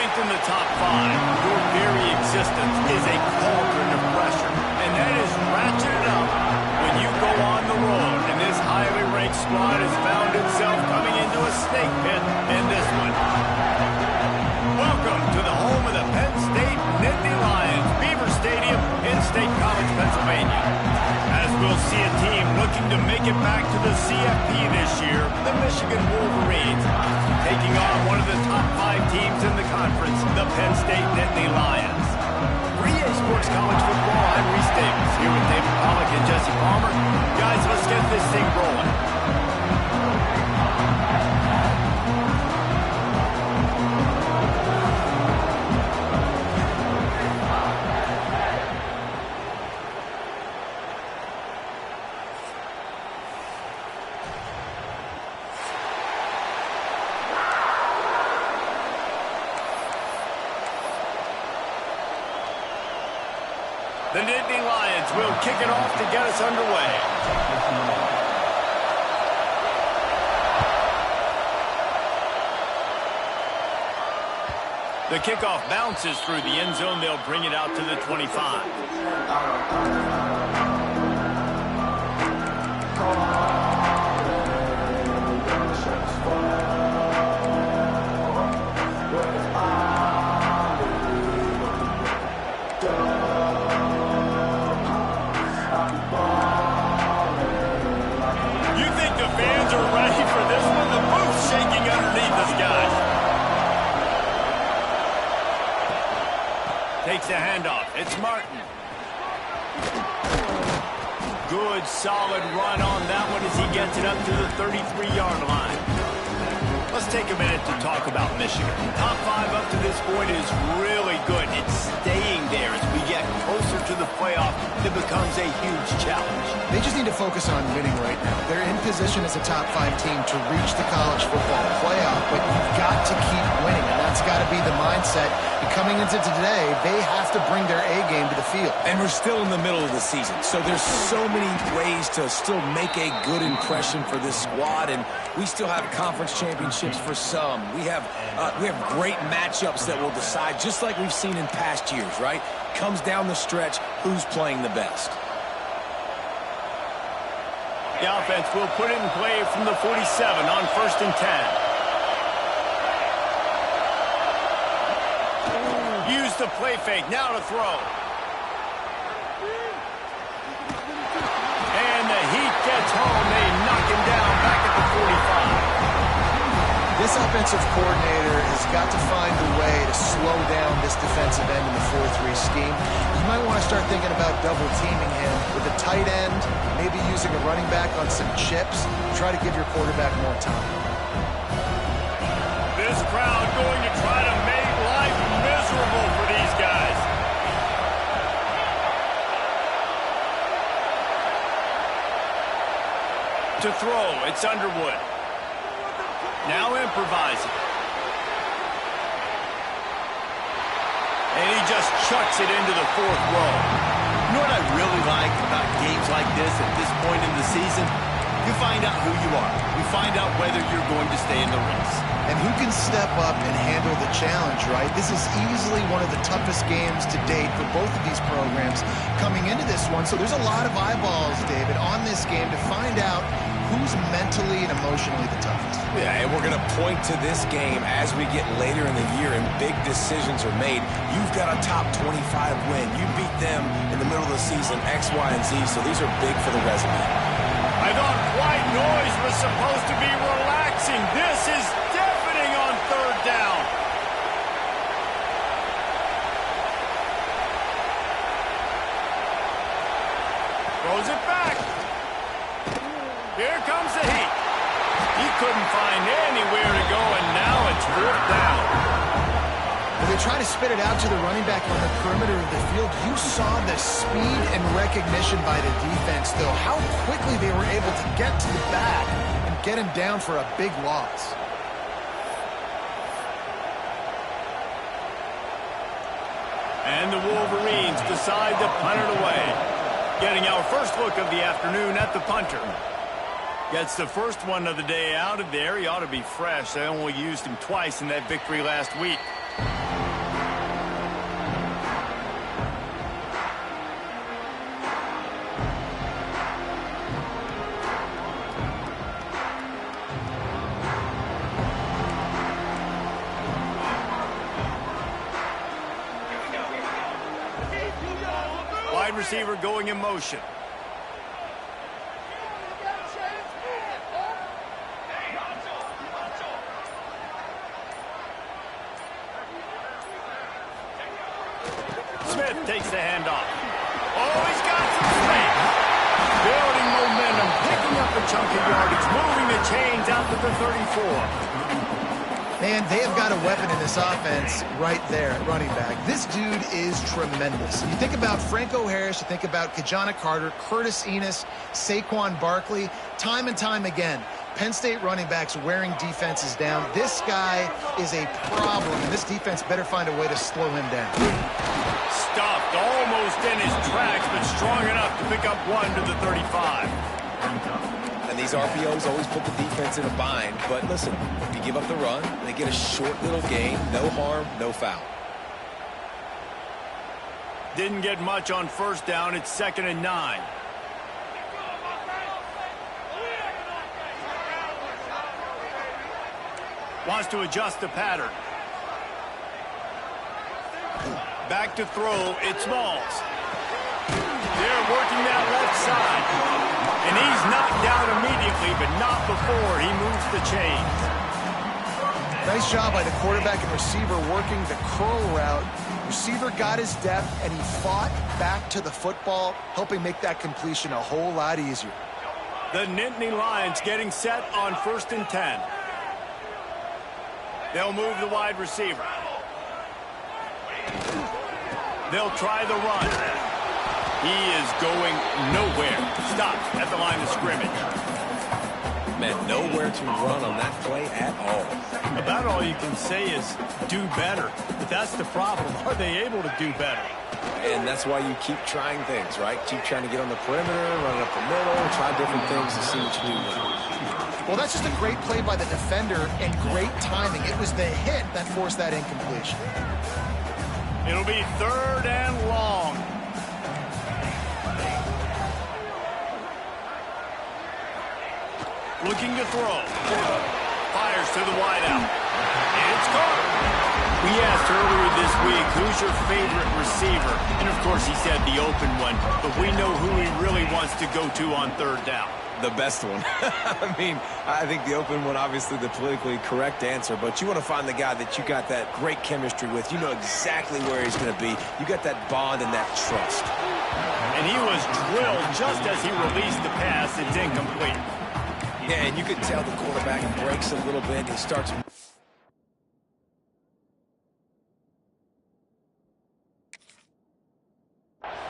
Ninth in the top five. Your very existence is a cauldron of pressure, and that is ratcheted up when you go on the road, and this highly ranked squad has found itself coming into a snake pit in this one. Welcome to the home of the Penn State Nittany Lions, Beaver Stadium in State College, Pennsylvania. As we'll see a team looking to make it back to the CFP this year, the Michigan Wolverines, taking on one of the top five teams in the conference, the Penn State Nittany Lions. For EA Sports College Football, I'm Reese Davis, here with David Pollack and Jesse Palmer. Guys, let's get this thing rolling. The Nittany Lions will kick it off to get us underway. The kickoff bounces through the end zone. They'll bring it out to the 25. Takes a handoff. It's Martin. Good, solid run on that one as he gets it up to the 33-yard line. Let's take a minute to talk about Michigan. Top five up to this point is really good. It's staying there as we get closer to the playoff. It becomes a huge challenge. They just need to focus on winning right now. They're in position as a top five team to reach the college football playoff, but you've got to keep winning, and that's got to be the mindset. And coming into today, they have to bring their A game to the field. And we're still in the middle of the season, so there's so many ways to still make a good impression for this squad, and we still have conference championships for some. We have great matchups that will decide, just like we've seen in past years, right? Comes down the stretch, who's playing the best. The offense will put it in play from the 47 on 1st and 10. Use the play fake, now to throw. And the heat gets home. They knock him down back at the 45. This offensive coordinator has got to find a way to slow down this defensive end in the 4-3 scheme. You might want to start thinking about double teaming him with a tight end, maybe using a running back on some chips. Try to give your quarterback more time. This crowd going to try to make life miserable for these guys. To throw, it's Underwood. Now improvising. And he just chucks it into the 4th row. You know what I really like about games like this at this point in the season? You find out who you are. You find out whether you're going to stay in the race. And who can step up and handle the challenge, right? This is easily one of the toughest games to date for both of these programs coming into this one. So there's a lot of eyeballs, David, on this game to find out who's mentally and emotionally the toughest. Yeah, and we're going to point to this game as we get later in the year and big decisions are made. You've got a top 25 win. You beat them in the middle of the season, X, Y, and Z, so these are big for the resume. I thought white noise was supposed to be relaxing. This is deafening on 3rd down. Throws it back. Here comes the heat. He couldn't find anywhere to go, and now it's 4th down. When they try to spit it out to the running back on the perimeter of the field, you saw the speed and recognition by the defense, though, how quickly they were able to get to the back and get him down for a big loss. And the Wolverines decide to punt it away. Getting our first look of the afternoon at the punter. Gets the first one of the day out of there. He ought to be fresh. They only used him twice in that victory last week. Wide receiver going in motion. Smith takes the handoff. Oh, he's got some space. Building momentum, picking up a chunk of yardage, moving the chains out to the 34. Man, they have got a weapon in this offense right there at running back. This dude is tremendous. You think about Franco Harris, you think about Kajana Carter, Curtis Enos, Saquon Barkley, time and time again. Penn State running backs wearing defenses down. This guy is a problem, and this defense better find a way to slow him down. Stuffed almost in his tracks, but strong enough to pick up one to the 35. And these RPOs always put the defense in a bind. But listen, if you give up the run, they get a short little gain, no harm, no foul. Didn't get much on first down. It's 2nd and 9. Wants to adjust the pattern. Back to throw. It's Smalls. They're working that left side. And he's knocked down immediately, but not before he moves the chains. Nice job by the quarterback and receiver working the curl route. Receiver got his depth, and he fought back to the football, helping make that completion a whole lot easier. The Nittany Lions getting set on 1st and 10. They'll move the wide receiver. They'll try the run. He is going nowhere. Stopped at the line of scrimmage. Man, nowhere to run on that play at all. About all you can say is do better. But that's the problem. Are they able to do better? And that's why you keep trying things, right? Keep trying to get on the perimeter, run it up the middle, try different things to see what you do now. Well, that's just a great play by the defender and great timing. It was the hit that forced that incompletion. It'll be 3rd and long. Looking to throw. Fires to the wideout. It's caught. We asked earlier this week, who's your favorite receiver? And, of course, he said the open one. But we know who he really wants to go to on 3rd down. The best one. I mean, I think the open one, obviously the politically correct answer, but you want to find the guy that you got that great chemistry with. You know exactly where he's going to be. You got that bond and that trust. And he was drilled just as he released the pass. It's incomplete. Yeah, and you could tell the quarterback breaks a little bit. He starts...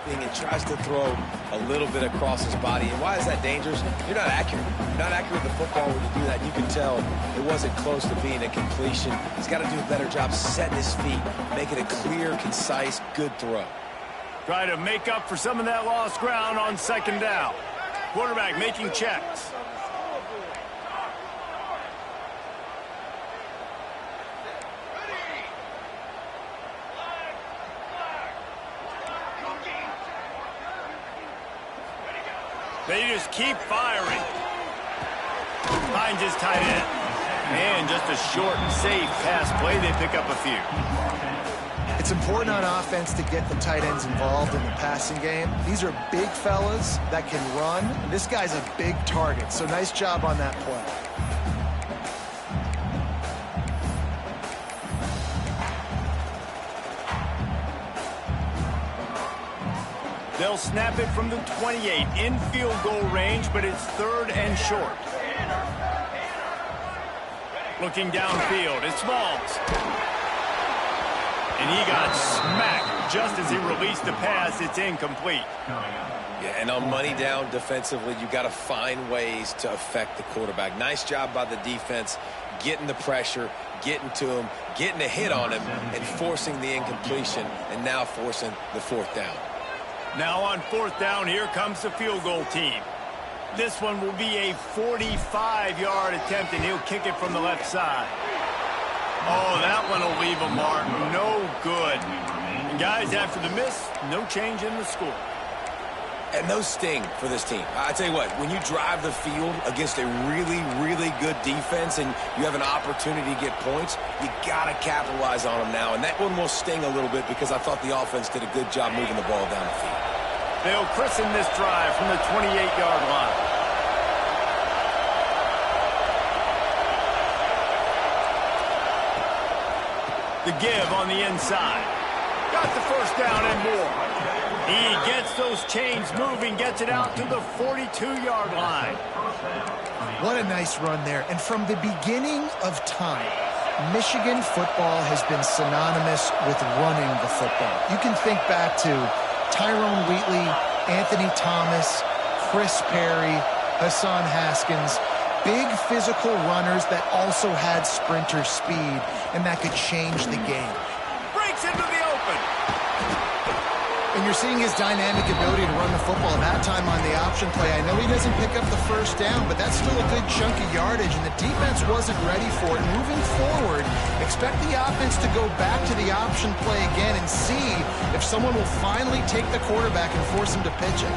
and tries to throw a little bit across his body. And why is that dangerous? You're not accurate. You're not accurate with the football when you do that. You can tell it wasn't close to being a completion. He's got to do a better job setting his feet, making a clear, concise, good throw. Try to make up for some of that lost ground on 2nd down. Quarterback making checks. They just keep firing. Finds his tight end. And just a short and safe pass play. They pick up a few. It's important on offense to get the tight ends involved in the passing game. These are big fellas that can run. And this guy's a big target, so nice job on that play. They'll snap it from the 28 in field goal range, but it's 3rd and short. Looking downfield, it's Smalls. And he got smacked just as he released the pass. It's incomplete. Yeah, and on money down defensively, you got to find ways to affect the quarterback. Nice job by the defense, getting the pressure, getting to him, getting a hit on him, and forcing the incompletion, and now forcing the 4th down. Now on 4th down, here comes the field goal team. This one will be a 45-yard attempt, and he'll kick it from the left side. Oh, that one will leave a mark. No good. And guys, after the miss, no change in the score. And those sting for this team. I tell you what, when you drive the field against a really, really good defense and you have an opportunity to get points, you got to capitalize on them now. And that one will sting a little bit because I thought the offense did a good job moving the ball down the field. They'll christen this drive from the 28-yard line. The give on the inside. Got the first down and more. He gets those chains moving, gets it out to the 42-yard line. What a nice run there. And from the beginning of time, Michigan football has been synonymous with running the football. You can think back to Tyrone Wheatley, Anthony Thomas, Chris Perry, Hassan Haskins. Big physical runners that also had sprinter speed, and that could change the game. Breaks into the open. And you're seeing his dynamic ability to run the football. That time on the option play, I know he doesn't pick up the first down, but that's still a good chunk of yardage, and the defense wasn't ready for it. Moving forward, expect the offense to go back to the option play again and see if someone will finally take the quarterback and force him to pitch it.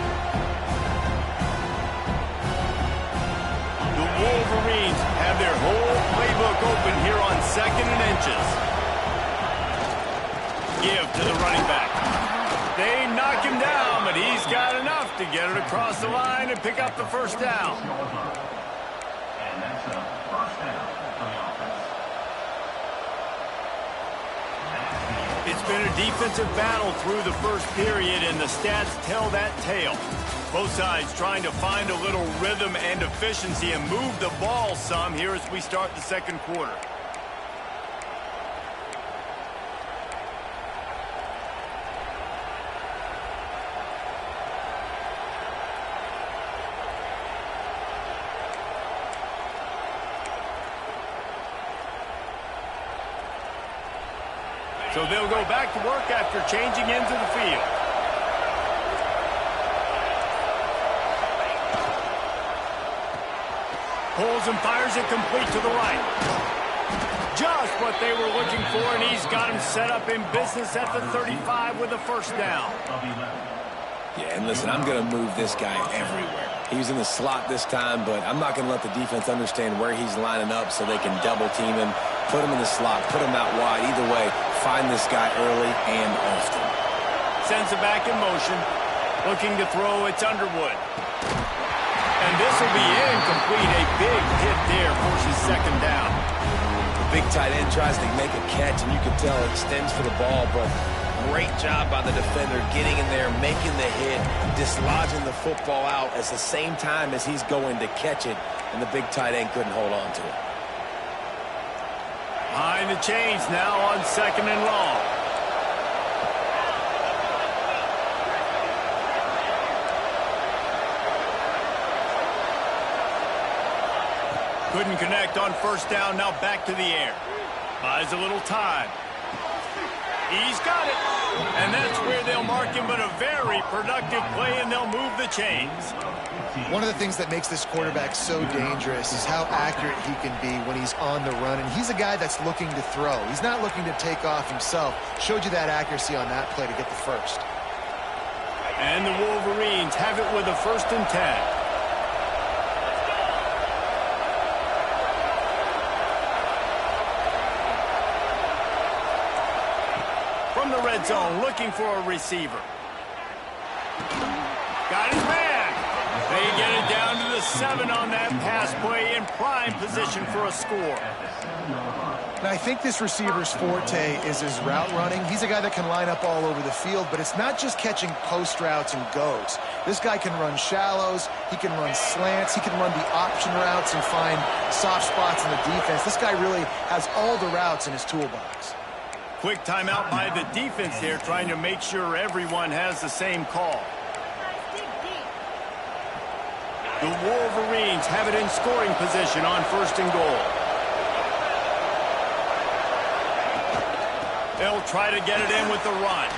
Wolverines have their whole playbook open here on 2nd and inches. Give to the running back. They knock him down, but he's got enough to get it across the line and pick up the first down. And that's a first down for the offense. It's been a defensive battle through the first period, and the stats tell that tale. Both sides trying to find a little rhythm and efficiency and move the ball some here as we start the second quarter. So they'll go back to work after changing into the field. Pulls and fires it complete to the right. Just what they were looking for, and he's got him set up in business at the 35 with a first down. Yeah, and listen, I'm going to move this guy everywhere. He's in the slot this time, but I'm not going to let the defense understand where he's lining up so they can double team him, put him in the slot, put him out wide. Either way, find this guy early and often. Sends it back in motion. Looking to throw, it's Underwood. And this will be incomplete. A big hit there forces second down. The big tight end tries to make a catch, and you can tell it extends for the ball, but great job by the defender getting in there, making the hit, dislodging the football out at the same time as he's going to catch it, and the big tight end couldn't hold on to it. Behind the chains now on 2nd and long. Couldn't connect on first down, now back to the air. Buys a little time. He's got it. And that's where they'll mark him, but a very productive play, and they'll move the chains. One of the things that makes this quarterback so dangerous is how accurate he can be when he's on the run. And he's a guy that's looking to throw. He's not looking to take off himself. Showed you that accuracy on that play to get the first. And the Wolverines have it with a 1st and 10. From the red zone, looking for a receiver. Got his man. They get it down to the 7 on that pass play, in prime position for a score. And I think this receiver's forte is his route running. He's a guy that can line up all over the field, but it's not just catching post routes and goes. This guy can run shallows, he can run slants, he can run the option routes and find soft spots in the defense. This guy really has all the routes in his toolbox. Quick timeout by the defense there, trying to make sure everyone has the same call. The Wolverines have it in scoring position on 1st and goal. They'll try to get it in with the run.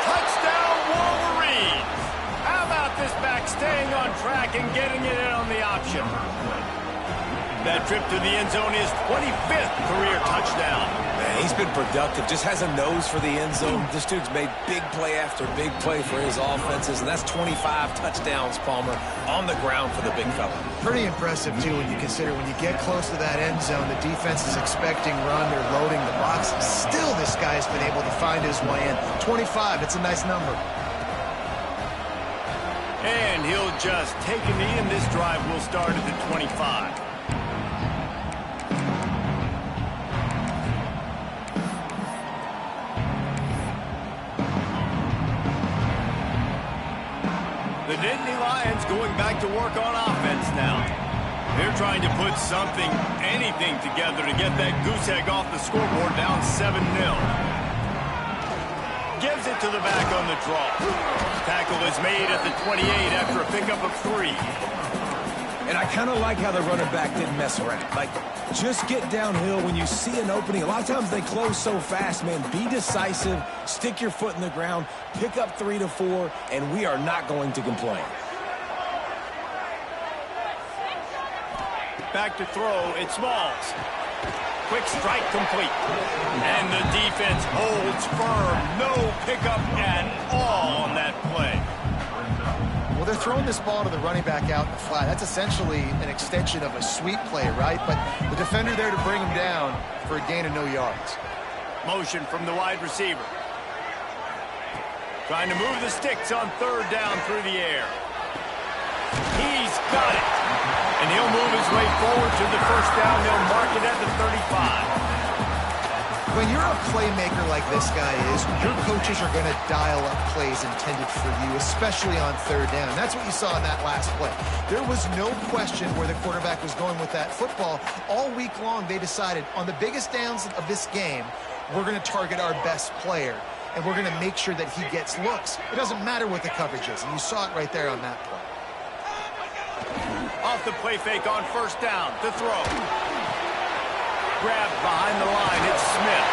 Touchdown, Wolverines! How about this back staying on track and getting it in on the option? That trip to the end zone is 25th career touchdown. Man, He's been productive, just has a nose for the end zone. This dude's made big play after big play for his offenses, and that's 25 touchdowns, Palmer, on the ground for the big fella. Pretty impressive, too, when you consider when you get close to that end zone, the defense is expecting run, they're loading the box. Still, this guy's been able to find his way in. 25, it's a nice number. And he'll just take a knee, and this drive will start at the 25. The Dynasty Lions going back to work on offense now. They're trying to put something, anything together to get that goose egg off the scoreboard down 7-0. Gives it to the back on the draw. Tackle is made at the 28 after a pickup of 3. And I kind of like how the running back didn't mess around. Like, just get downhill when you see an opening. A lot of times they close so fast, man. Be decisive, stick your foot in the ground, pick up 3 to 4, and we are not going to complain. Back to throw, it's Smalls. Quick strike complete. And the defense holds firm. No pickup at all on that play. Well, they're throwing this ball to the running back out in the flat. That's essentially an extension of a sweep play, right? But the defender there to bring him down for a gain of no yards. Motion from the wide receiver. Trying to move the sticks on 3rd down through the air. He's got it. And he'll move his way forward to the 1st down. They'll mark it at the 35. When you're a playmaker like this guy is, your coaches are going to dial up plays intended for you, especially on 3rd down. That's what you saw in that last play. There was no question where the quarterback was going with that football. All week long, they decided on the biggest downs of this game, we're going to target our best player, and we're going to make sure that he gets looks. It doesn't matter what the coverage is, and you saw it right there on that play. Off the play fake on 1st down. To throw. Grabbed behind the line. It's Smith.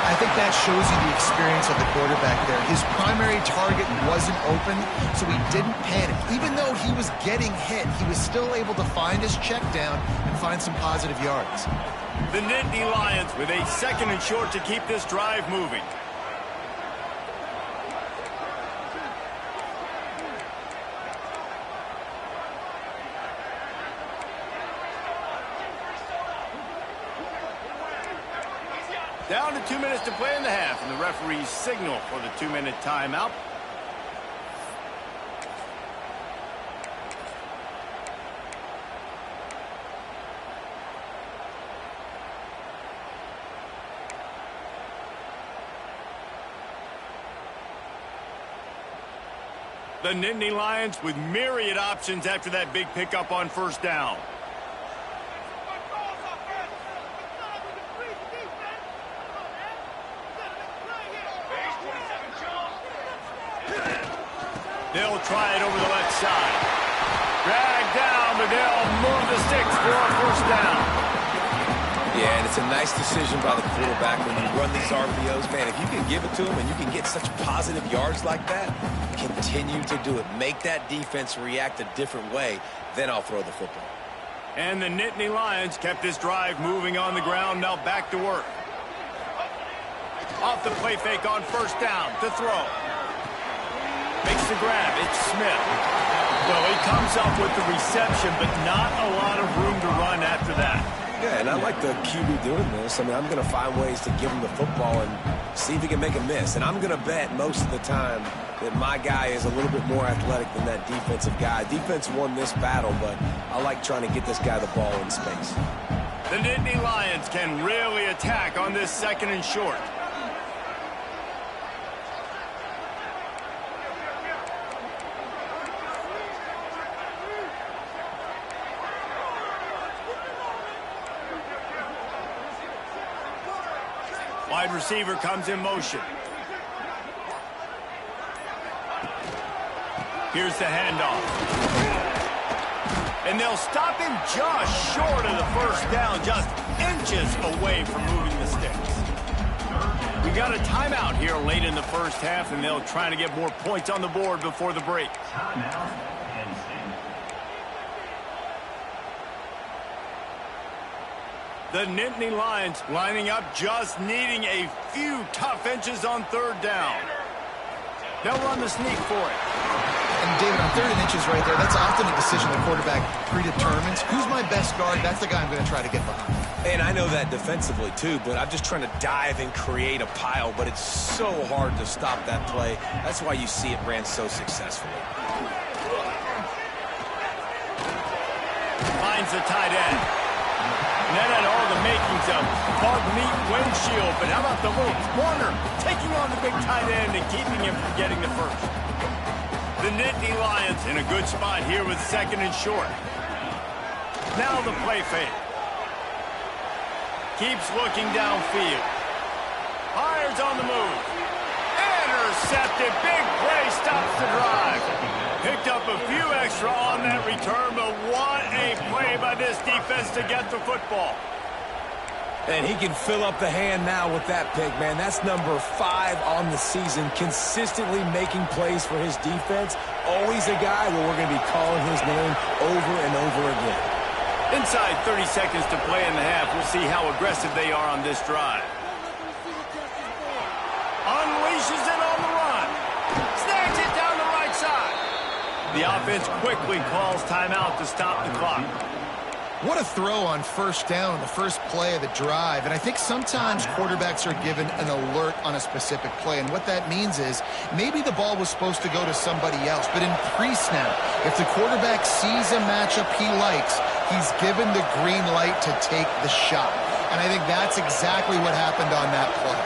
I think that shows you the experience of the quarterback there. His primary target wasn't open, so he didn't panic. Even though he was getting hit, he was still able to find his check down and find some positive yards. The Dynasty Lions with a 2nd and short to keep this drive moving. Down to 2 minutes to play in the half, and the referees signal for the 2-minute timeout. The Nittany Lions with myriad options after that big pickup on 1st down. They'll try it over the left side. Drag down, but they'll move the sticks for a 1st down. Yeah, and it's a nice decision by the quarterback when you run these RPOs. Man, if you can give it to him and you can get such positive yards like that, continue to do it. Make that defense react a different way, then I'll throw the football. And the Nittany Lions kept this drive moving on the ground. Now back to work. Off the play fake on 1st down. To throw. Makes the grab. It's Smith. Well, he comes up with the reception, but not a lot of room to run after that. Yeah, and I like the QB doing this. I mean, I'm going to find ways to give him the football and see if he can make a miss. And I'm going to bet most of the time that my guy is a little bit more athletic than that defensive guy. Defense won this battle, but I like trying to get this guy the ball in space. The Nittany Lions can really attack on this 2nd and short. Wide receiver comes in motion. Here's the handoff. And they'll stop him just short of the 1st down, just inches away from moving the sticks. We got a timeout here late in the 1st half, and they'll try to get more points on the board before the break. Timeout, Penn State. The Nittany Lions lining up, just needing a few tough inches on third down. They'll run the sneak for it. And David, on 3rd and inches right there, that's often a decision the quarterback predetermines. Who's my best guard? That's the guy I'm going to try to get behind. And I know that defensively, too, but I'm just trying to dive and create a pile, but it's so hard to stop that play. That's why you see it ran so successfully. Finds the tight end. And that had all the makings of bug meat windshield, but how about the little corner taking on the big tight end and keeping him from getting the first? The Nittany Lions in a good spot here with 2nd and short. Now the play fake. Keeps looking downfield. Fires on the move. Intercepted. Big play stops the drive. Picked up a few extra on that return, but what a play by this defense to get the football. And he can fill up the hand now with that pick, man. That's number 5 on the season, consistently making plays for his defense. Always a guy where we're going to be calling his name over and over again. Inside 30 seconds to play in the half. We'll see how aggressive they are on this drive. Unleashes it on the run. Snags it down the right side. The offense quickly calls timeout to stop the clock. What a throw on 1st down on the first play of the drive. And I think sometimes quarterbacks are given an alert on a specific play. And what that means is maybe the ball was supposed to go to somebody else. But in pre-snap, if the quarterback sees a matchup he likes, he's given the green light to take the shot. And I think that's exactly what happened on that play.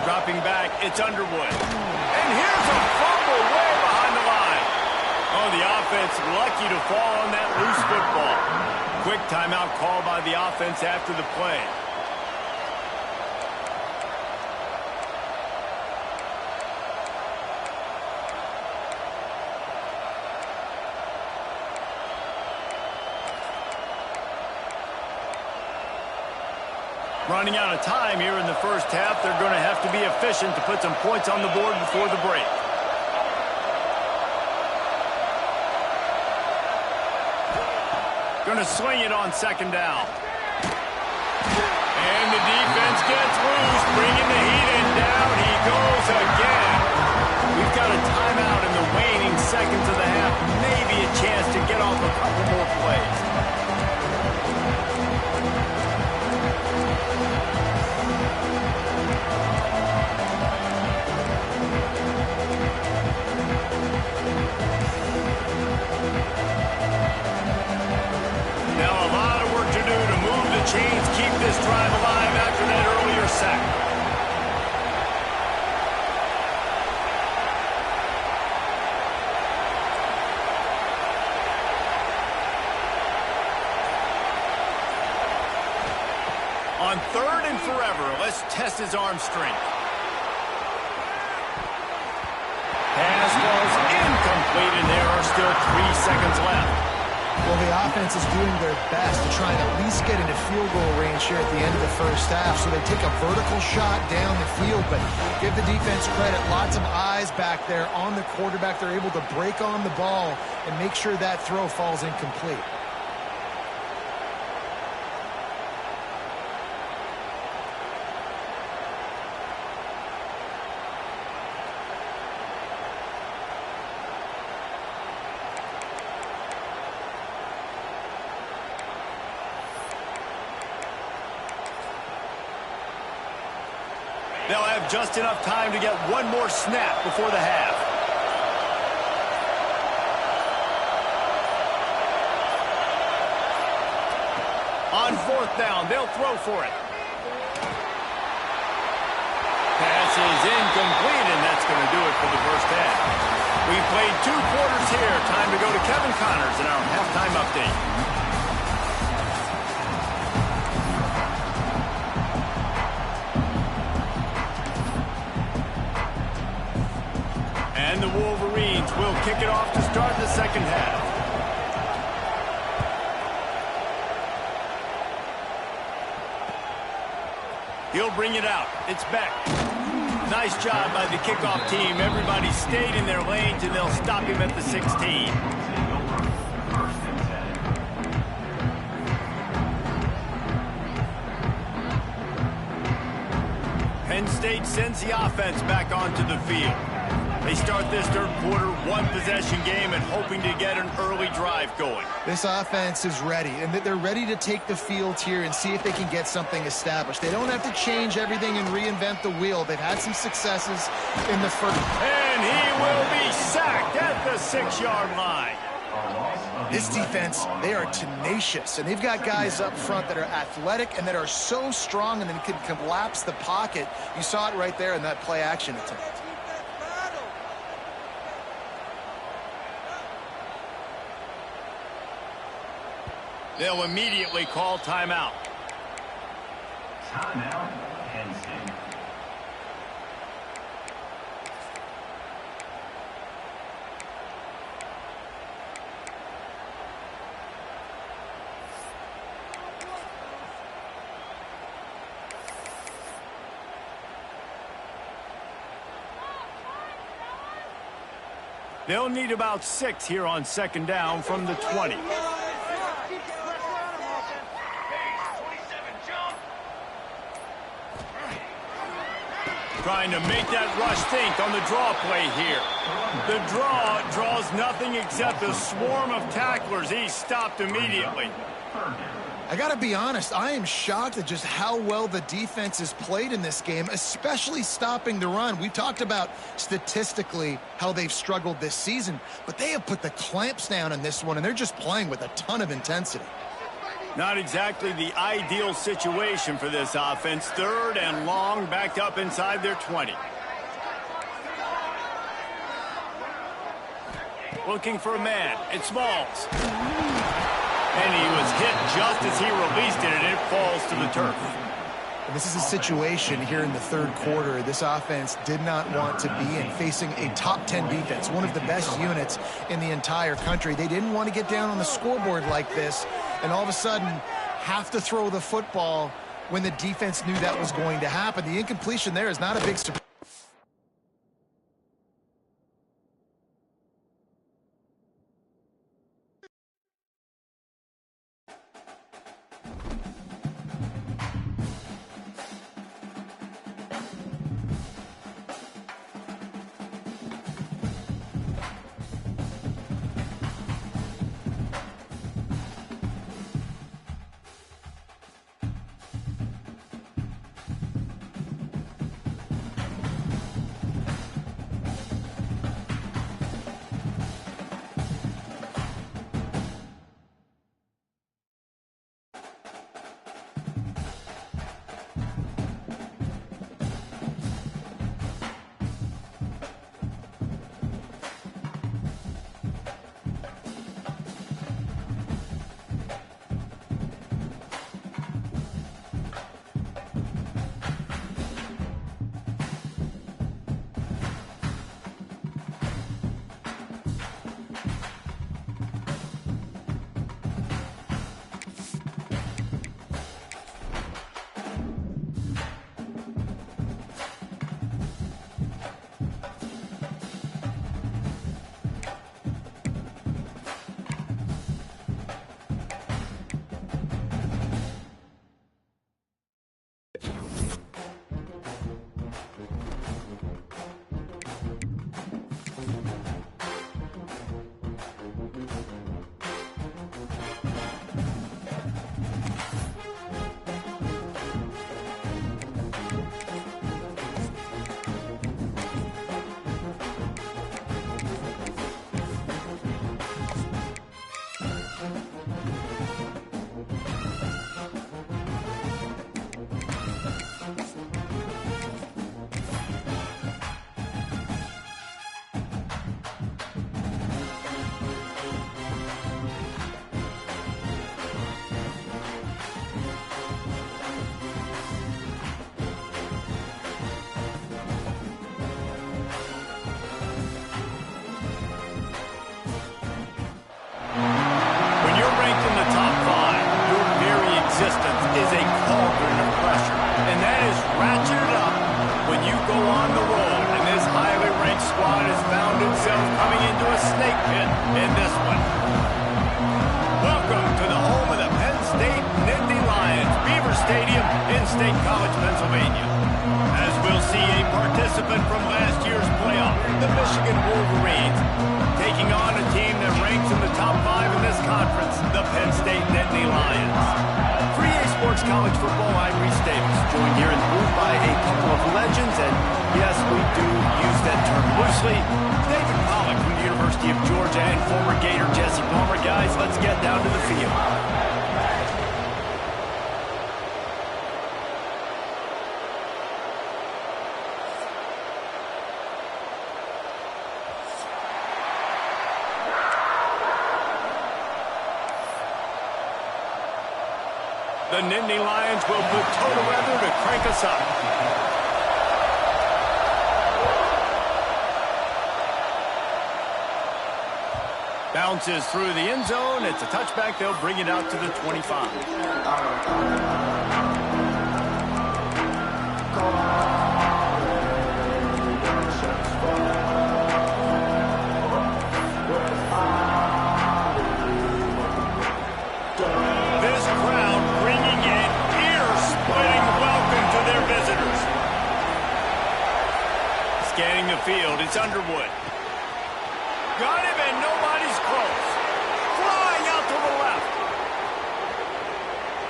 Dropping back, it's Underwood. And here's a fumble way behind the line. Oh, the offense lucky to fall on that loose football. Quick timeout call by the offense after the play. Running out of time here in the first half. They're going to have to be efficient to put some points on the board before the break. Going to swing it on 2nd down. And the defense gets loose, bringing the heat in. Down he goes again. We've got a timeout in the waning seconds of the half. Maybe a chance to get off a couple more plays. Chains keep this drive alive after that earlier sack. On 3rd and forever, let's test his arm strength. Pass falls incomplete, and there are still 3 seconds left. Well, the offense is doing their best to try and at least get into field goal range here at the end of the first half. So they take a vertical shot down the field, but give the defense credit. Lots of eyes back there on the quarterback. They're able to break on the ball and make sure that throw falls incomplete. They'll have just enough time to get one more snap before the half. On 4th down, they'll throw for it. Pass is incomplete, and that's going to do it for the first half. We've played 2 quarters here. Time to go to Kevin Connors in our halftime update. And the Wolverines will kick it off to start the second half. He'll bring it out. It's Beck. Nice job by the kickoff team. Everybody stayed in their lanes, and they'll stop him at the 16. Penn State sends the offense back onto the field. They start this third quarter one-possession game and hoping to get an early drive going. This offense is ready, and they're ready to take the field here and see if they can get something established. They don't have to change everything and reinvent the wheel. They've had some successes in the first. And he will be sacked at the 6-yard line. This defense, they are tenacious, and they've got guys up front that are athletic and that are so strong and then can collapse the pocket. You saw it right there in that play-action attempt. They'll immediately call timeout. Timeout, Penn State. They'll need about 6 here on second down from the 20. Trying to make that rush think on the draw play here. The draw draws nothing except a swarm of tacklers. He's stopped immediately. I got to be honest, I am shocked at just how well the defense has played in this game, especially stopping the run. We've talked about statistically how they've struggled this season, but they have put the clamps down in this one, and they're just playing with a ton of intensity. Not exactly the ideal situation for this offense. 3rd and long, backed up inside their 20. Looking for a man. It's Smalls. And he was hit just as he released it, and it falls to the turf. And this is a situation here in the third quarter this offense did not want to be in, facing a top 10 defense, one of the best units in the entire country. They didn't want to get down on the scoreboard like this and all of a sudden have to throw the football when the defense knew that was going to happen. The incompletion there is not a big surprise. Stadium in State College, Pennsylvania. As we'll see a participant from last year's playoff, the Michigan Wolverines, taking on a team that ranks in the top 5 in this conference, the Penn State Nittany Lions. For EA Sports College Football, I'm Reese Davis, joined here in the booth by a couple of legends, and yes, we do use that term loosely. David Pollack from the University of Georgia and former Gator Jesse Palmer. Guys, let's get down to the field. The Nittany Lions will put total weather to crank us up. Bounces through the end zone. It's a touchback. They'll bring it out to the 25. This crowd bringing an ear-splitting welcome to their visitors. Scanning the field, it's Underwood. Got him, and nobody's close. Flying out to the left.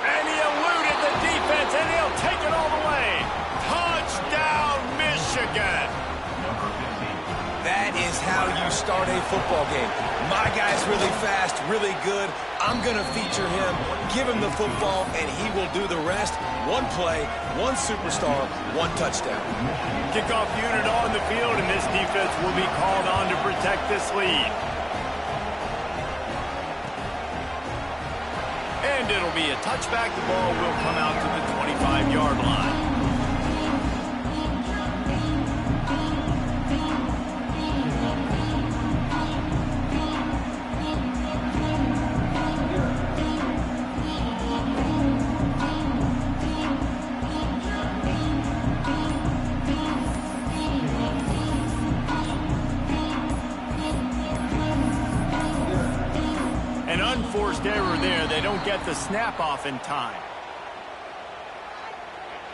And he eluded the defense, and he'll take it all the way. Touchdown, Michigan. That is how you start a football game. My guy's really fast, really good. I'm going to feature him, give him the football, and he will do the rest. One play, one superstar, one touchdown. Kickoff unit on the field, and this defense will be called on to protect this lead. And it'll be a touchback. The ball will come out to the 25-yard line. An unforced error there. They don't get the snap off in time.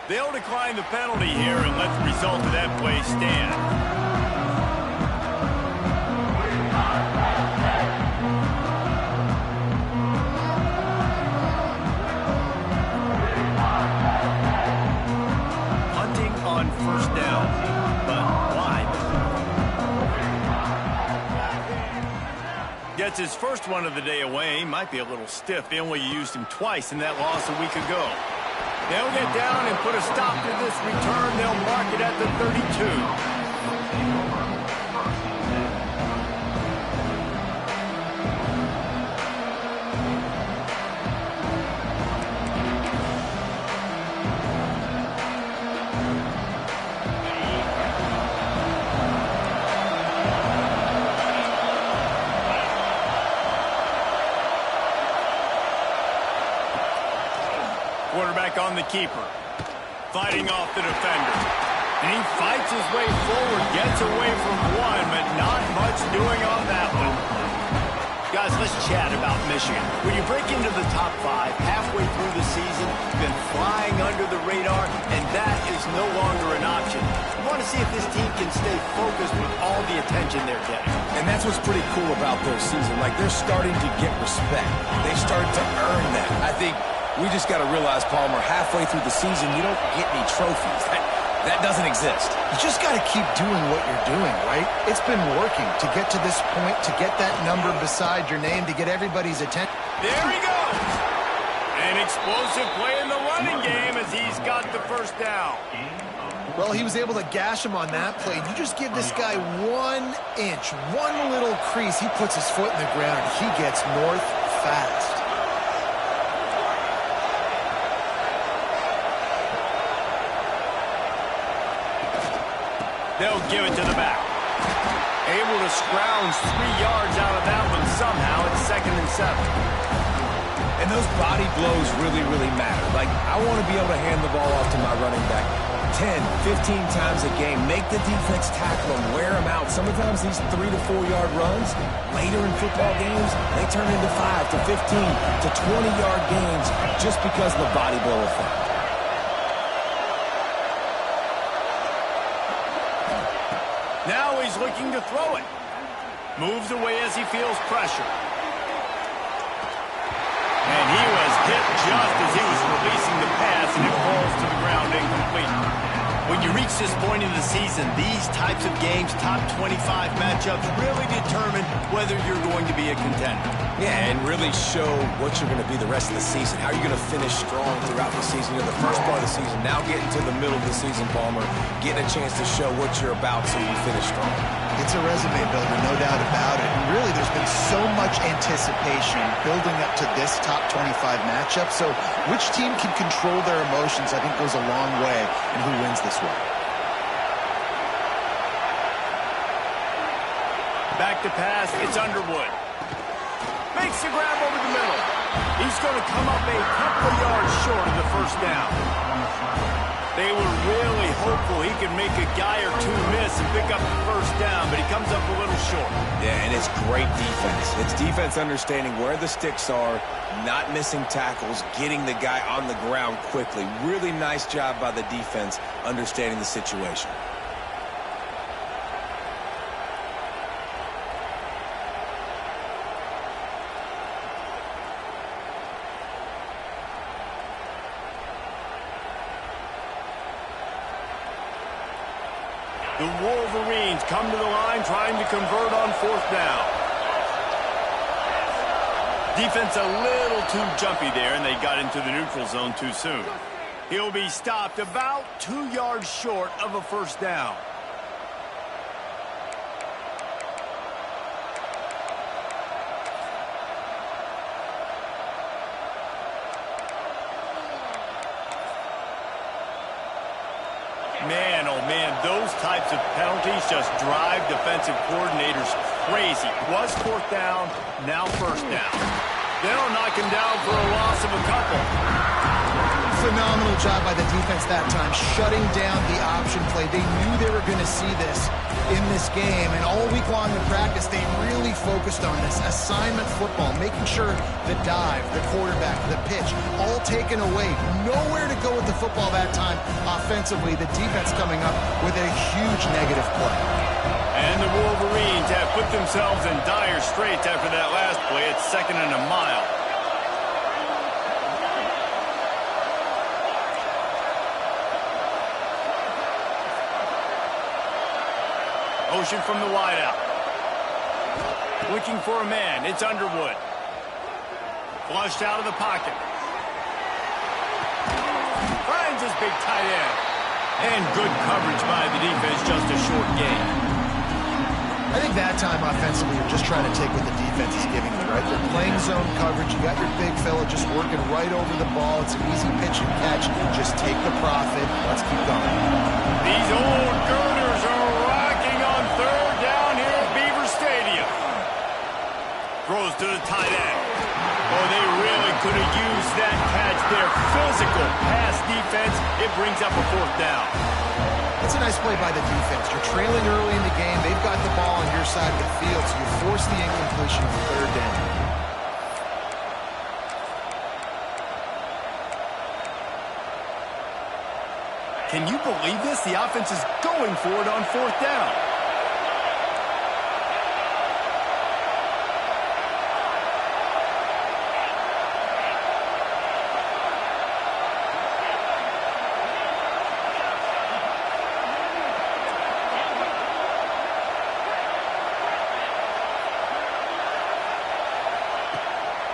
They'll decline the penalty here and let the result of that play stand. Hunting on first down, but wide. Gets his first one of the day away. He might be a little stiff. They only used him twice in that loss a week ago. They'll get down and put a stop to this return. They'll mark it at the 32. Quarterback on the keeper, fighting off the defender. And he fights his way forward, gets away from one, but not much doing on that one. Guys, let's chat about Michigan. When you break into the top 5 halfway through the season, you've been flying under the radar, and that is no longer an option. You want to see if this team can stay focused with all the attention they're getting. And that's what's pretty cool about their season. Like, they're starting to get respect. They started to earn that. I think we just got to realize, Palmer, halfway through the season, you don't get any trophies. That doesn't exist. You just got to keep doing what you're doing, right? It's been working to get to this point, to get that number beside your name, to get everybody's attention. There he goes. An explosive play in the running game as he's got the first down. Well, he was able to gash him on that play. You just give this guy 1 inch, one little crease. He puts his foot in the ground, and he gets north fast. They'll give it to the back. Able to scrounge 3 yards out of that one somehow. It's 2nd and 7. And those body blows really, really matter. Like, I want to be able to hand the ball off to my running back 10, 15 times a game. Make the defense tackle them, wear them out. Sometimes these 3 to 4 yard runs, later in football games, they turn into 5 to 15 to 20 yard gains just because of the body blow effect. Now he's looking to throw it. Moves away as he feels pressure. And he was hit just as he was releasing the pass, and it falls to the ground incomplete. When you reach this point in the season, these types of games, top 25 matchups, really determine whether you're going to be a contender. Yeah, and really show what you're going to be the rest of the season. How you're going to finish strong throughout the season. You're the first part of the season, now getting to the middle of the season, Palmer, getting a chance to show what you're about so you finish strong. It's a resume builder, no doubt about it. And really, there's been so much anticipation building up to this top 25 matchup. So which team can control their emotions, I think, goes a long way in who wins this one. Back to pass, it's Underwood. Makes the grab over the middle. He's going to come up a couple yards short of the first down. They were really hopeful he could make a guy or two miss and pick up the first down, but he comes up a little short. Yeah, and it's great defense. It's defense understanding where the sticks are, not missing tackles, getting the guy on the ground quickly. Really nice job by the defense understanding the situation. The Wolverines come to the line trying to convert on fourth down. Defense a little too jumpy there, and they got into the neutral zone too soon. He'll be stopped about 2 yards short of a first down. Man, oh man, those types of penalties just drive defensive coordinators crazy. Was fourth down, now first down. They'll knock him down for a loss of a couple. Phenomenal job by the defense that time, shutting down the option play. They knew they were going to see this in this game, and all week long in practice, they really focused on this assignment football, making sure the dive, the quarterback, the pitch, all taken away. Nowhere to go with the football that time offensively. The defense coming up with a huge negative play. And the Wolverines have put themselves in dire straits after that last play. It's 2nd and a mile. Motion from the wideout. Looking for a man. It's Underwood. Flushed out of the pocket. Finds his big tight end. And good coverage by the defense, just a short gain. I think that time offensively, you're just trying to take what the defense is giving you, right? They're playing zone coverage. You got your big fella just working right over the ball. It's an easy pitch and catch. Just take the profit. Let's keep going. These old girders are rocking on third down here at Beaver Stadium. Throws to the tight end. Oh, they really could have used that catch there. Physical pass defense. It brings up a fourth down. That's a nice play by the defense. You're trailing early in the game. They've got the ball on your side of the field, so you force the incompletion on third down. Can you believe this? The offense is going for it on fourth down.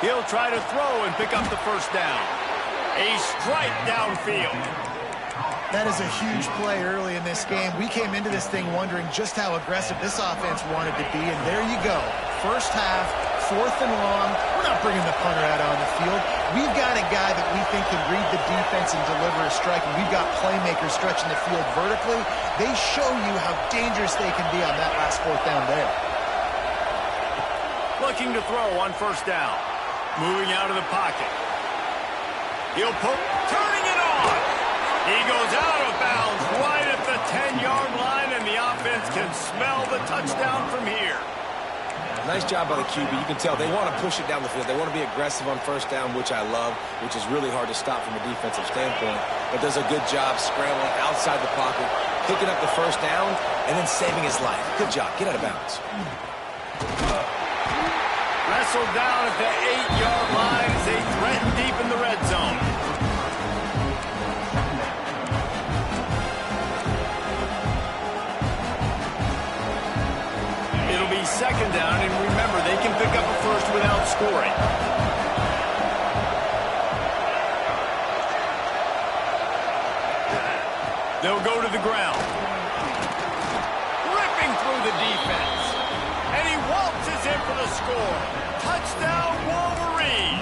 He'll try to throw and pick up the first down. A strike downfield. That is a huge play early in this game. We came into this thing wondering just how aggressive this offense wanted to be, and there you go. First half, 4th and long. We're not bringing the punter out on the field. We've got a guy that we think can read the defense and deliver a strike, and we've got playmakers stretching the field vertically. They show you how dangerous they can be on that last 4th down there. Looking to throw on first down. Moving out of the pocket. He'll poke, turning it on. He goes out of bounds right at the 10-yard line, and the offense can smell the touchdown from here. Nice job by the QB. You can tell they want to push it down the field. They want to be aggressive on first down, which I love, which is really hard to stop from a defensive standpoint. But does a good job scrambling outside the pocket, picking up the first down, and then saving his life. Good job. Get out of bounds. Wrestled down at the 8-yard line as they threaten deep in the red zone. It'll be second down, and remember, they can pick up a first without scoring. They'll go to the ground. Ripping through the defense. And he waltzes in for the score. Touchdown, Wolverines.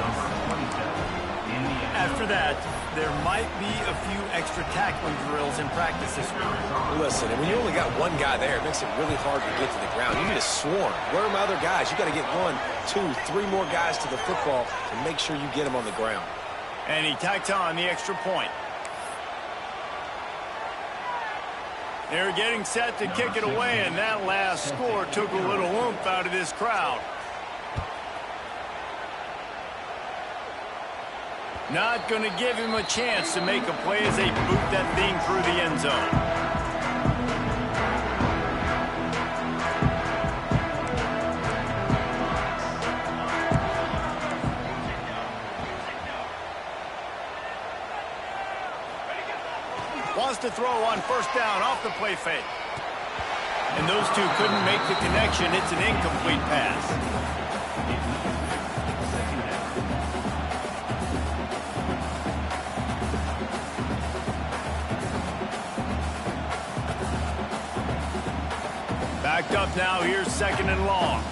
After that, there might be a few extra tackling drills in practice this week. Listen, and when you only got one guy there, it makes it really hard to get to the ground. You need a swarm. Where are my other guys? You got to get 1, 2, 3 more guys to the football and make sure you get them on the ground. And he tacks on the extra point. They're getting set to kick it away, and that last score took a little oomph out of this crowd. Not going to give him a chance to make a play as they boot that thing through the end zone. Wants to throw on first down off the play fake. And those two couldn't make the connection. It's an incomplete pass. Backed up now. Here's second and long.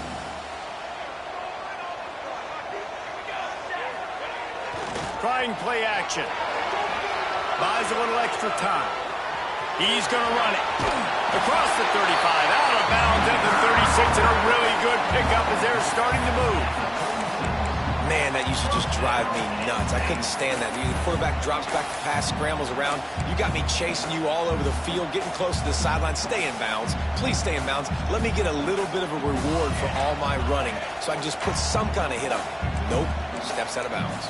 Trying play action. Buys a little extra time. He's going to run it. Across the 35, out of bounds at the 36, and a really good pickup as they're starting to move. Man, that used to just drive me nuts. I couldn't stand that. The quarterback drops back to pass, scrambles around. You got me chasing you all over the field, getting close to the sideline. Stay in bounds. Please stay in bounds. Let me get a little bit of a reward for all my running so I can just put some kind of hit on it. Nope. Steps out of bounds.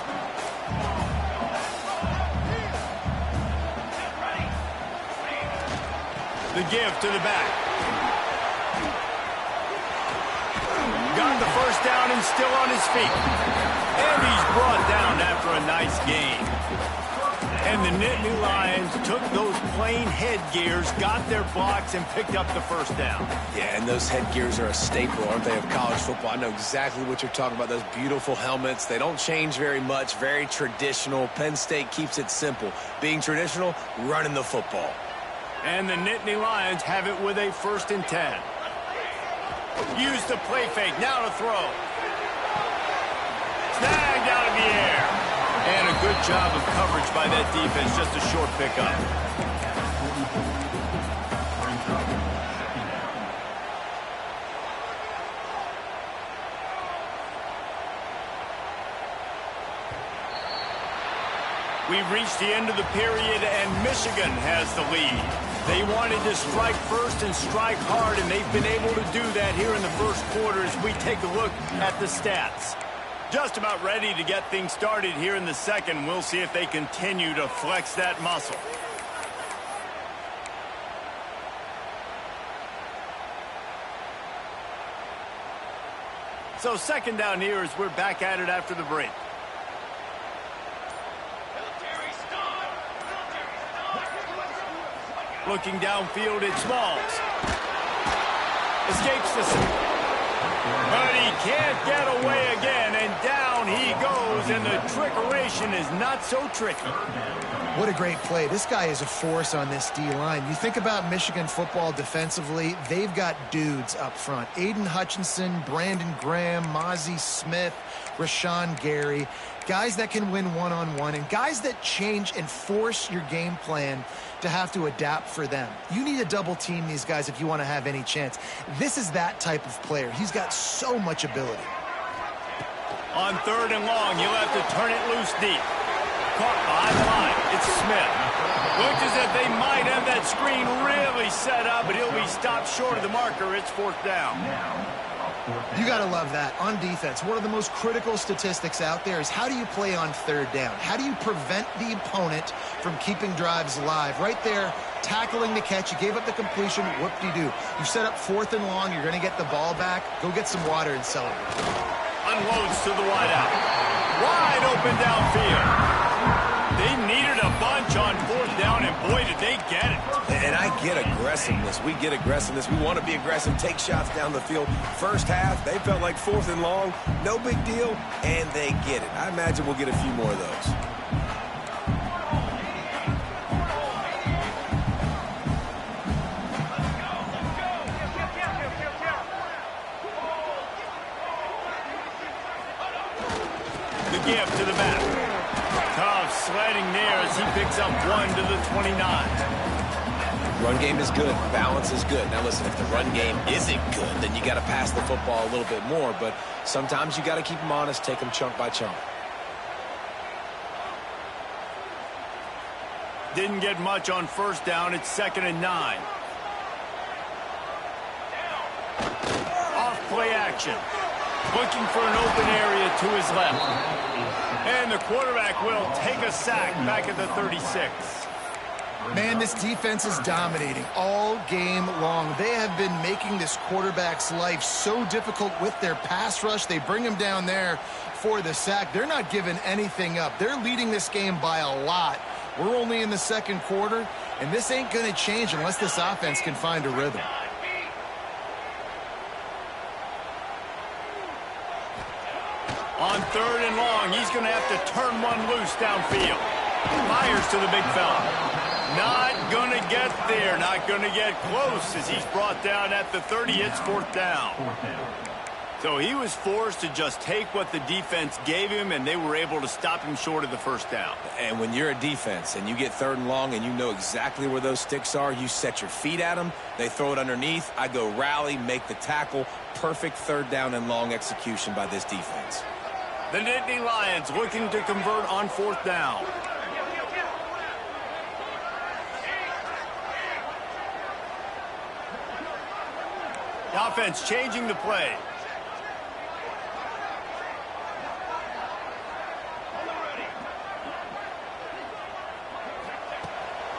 The give to the back. Got the first down and still on his feet. And he's brought down after a nice gain. And the Nittany Lions took those plain headgears, got their blocks, and picked up the first down. Yeah, and those headgears are a staple, aren't they, of college football? I know exactly what you're talking about, those beautiful helmets. They don't change very much, very traditional. Penn State keeps it simple. Being traditional, running the football. And the Nittany Lions have it with a 1st and 10. Use the play fake, now to throw. Snagged out of the air. And a good job of coverage by that defense, just a short pickup. We've reached the end of the period, and Michigan has the lead. They wanted to strike first and strike hard, and they've been able to do that here in the first quarter as we take a look at the stats. Just about ready to get things started here in the second. We'll see if they continue to flex that muscle. So second down here as we're back at it after the break. Looking downfield, it's Smalls. Escapes the... But he can't get away again, and down he goes, and the trickeration is not so tricky. What a great play. This guy is a force on this D-line. You think about Michigan football defensively, they've got dudes up front. Aiden Hutchinson, Brandon Graham, Mozzie Smith, Rashawn Gary. Guys that can win one-on-one, and guys that change and force your game plan to have to adapt for them. You need to double team these guys if you want to have any chance. This is that type of player. He's got so much ability. On third and long, you'll have to turn it loose deep. Caught behind the line. It's Smith. Looks as if they might have that screen really set up, but he'll be stopped short of the marker. It's 4th down. You got to love that. On defense, one of the most critical statistics out there is how do you play on third down? How do you prevent the opponent from keeping drives alive? Right there, tackling the catch. You gave up the completion. Whoop-de-doo. You set up 4th and long. You're going to get the ball back. Go get some water and celebrate. Unloads to the wideout. Wide open downfield. They needed a bunch on 4th down, and boy, did they get it. And I get aggressiveness. We get aggressiveness. We want to be aggressive, take shots down the field. First half, they felt like 4th and long. No big deal, and they get it. I imagine we'll get a few more of those. The give to the back. Tough sledding there as he picks up 1 to the 29. Run game is good. Balance is good. Now, listen, if the run game isn't good, then you got to pass the football a little bit more. But sometimes you got to keep them honest, take them chunk by chunk. Didn't get much on 1st down. It's 2nd and 9. Off play action. Looking for an open area to his left. And the quarterback will take a sack back at the 36. Man, this defense is dominating all game long. They have been making this quarterback's life so difficult with their pass rush. They bring him down there for the sack. They're not giving anything up. They're leading this game by a lot. We're only in the 2nd quarter, and this ain't going to change unless this offense can find a rhythm. On 3rd and long, he's going to have to turn one loose downfield. Fires to the big fella. Not going to get there. Not going to get close as he's brought down at the 30. It's 4th down. So he was forced to just take what the defense gave him, and they were able to stop him short of the 1st down. And when you're a defense and you get 3rd and long and you know exactly where those sticks are, you set your feet at them, they throw it underneath, I go rally, make the tackle. Perfect 3rd down and long execution by this defense. The Nittany Lions looking to convert on 4th down. The offense changing the play.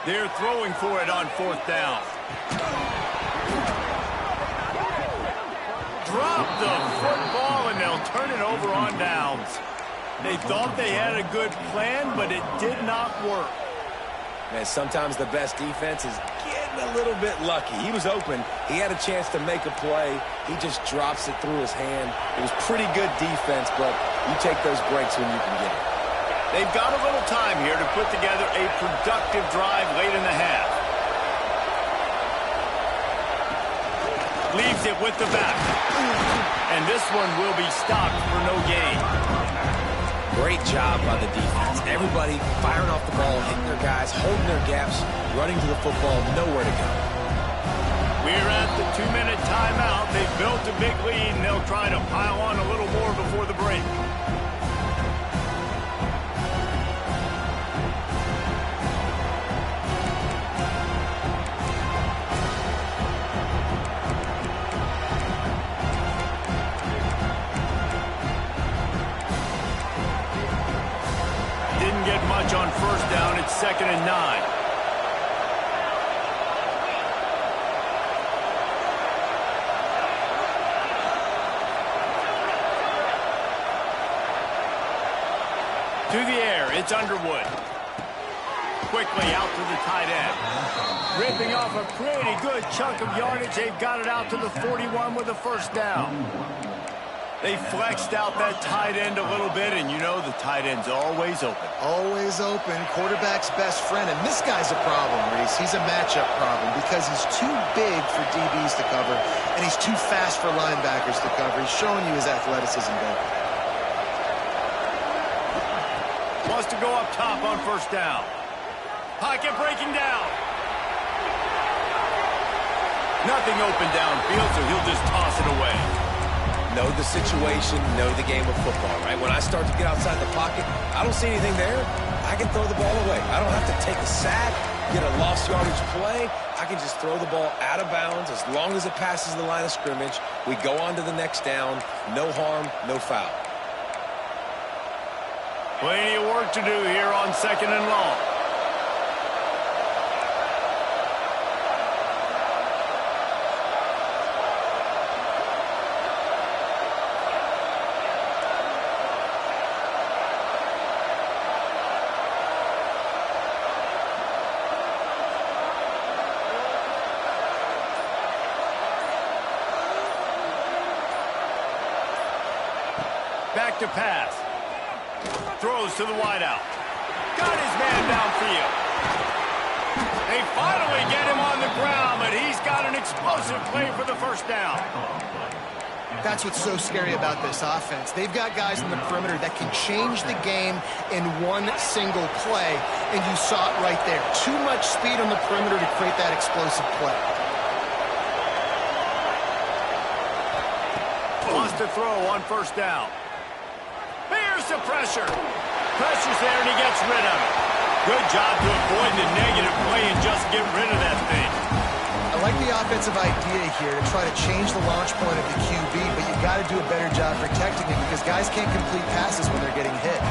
They're throwing for it on 4th down. Drop the football, and they'll turn it over on downs. They thought they had a good plan, but it did not work. Man, sometimes the best defense is getting a little bit lucky. He was open. He had a chance to make a play. He just drops it through his hand. It was pretty good defense, but you take those breaks when you can get it. They've got a little time here to put together a productive drive late in the half. Leaves it with the back. And this one will be stopped for no gain. Great job by the defense. Everybody firing off the ball, hitting their guys, holding their gaps, running to the football, nowhere to go. We're at the 2-minute timeout. They've built a big lead, and they'll try to pile on a little more before the break. Much on 1st down. It's 2nd and 9. To the air, it's Underwood. Quickly out to the tight end. Ripping off a pretty good chunk of yardage. They've got it out to the 41 with a 1st down. They flexed out that tight end a little bit, and you know the tight end's always open. Always open. Quarterback's best friend. And this guy's a problem, Reese. He's a matchup problem because he's too big for DBs to cover, and he's too fast for linebackers to cover. He's showing you his athleticism there. Wants to go up top on 1st down. Pocket breaking down. Nothing open downfield, so he'll just toss it away. Know the situation, know the game of football, right? When I start to get outside the pocket, I don't see anything there. I can throw the ball away. I don't have to take a sack. get a lost yardage play, I can just throw the ball out of bounds as long as it passes the line of scrimmage. We go on to the next down. No harm, no foul. Plenty of work to do here on 2nd and long. Back to pass. Throws to the wideout. Got his man downfield. They finally get him on the ground, but he's got an explosive play for the first down. That's what's so scary about this offense. They've got guys in the perimeter that can change the game in one single play, and you saw it right there. Too much speed on the perimeter to create that explosive play. Wants to throw on first down. Here's the pressure. Pressure's there, and he gets rid of it. Good job to avoid the negative play and just get rid of that thing. I like the offensive idea here to try to change the launch point of the QB, but you got to do a better job protecting him because guys can't complete passes when they're getting hit.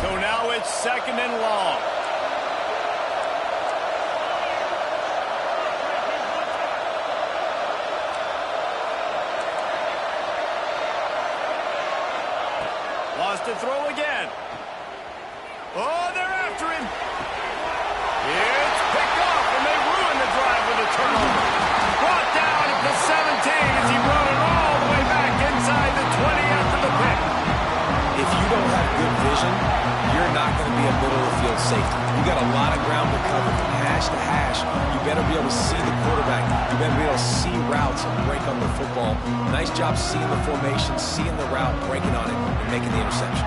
So now it's 2nd and long. To throw again. Oh, they're after him. It's picked off, and they ruin the drive with a turnover. Brought down at the 17 as he brought it all the way back inside the 20 after the pick. If you don't have good vision, you're not going to be a middle-of-the-field safety. You got a lot of ground to cover from hash to hash. You better be able to see the quarterback. You better be able to see routes and break on the football. Nice job seeing the formation, seeing the route, breaking on it, and making the interception.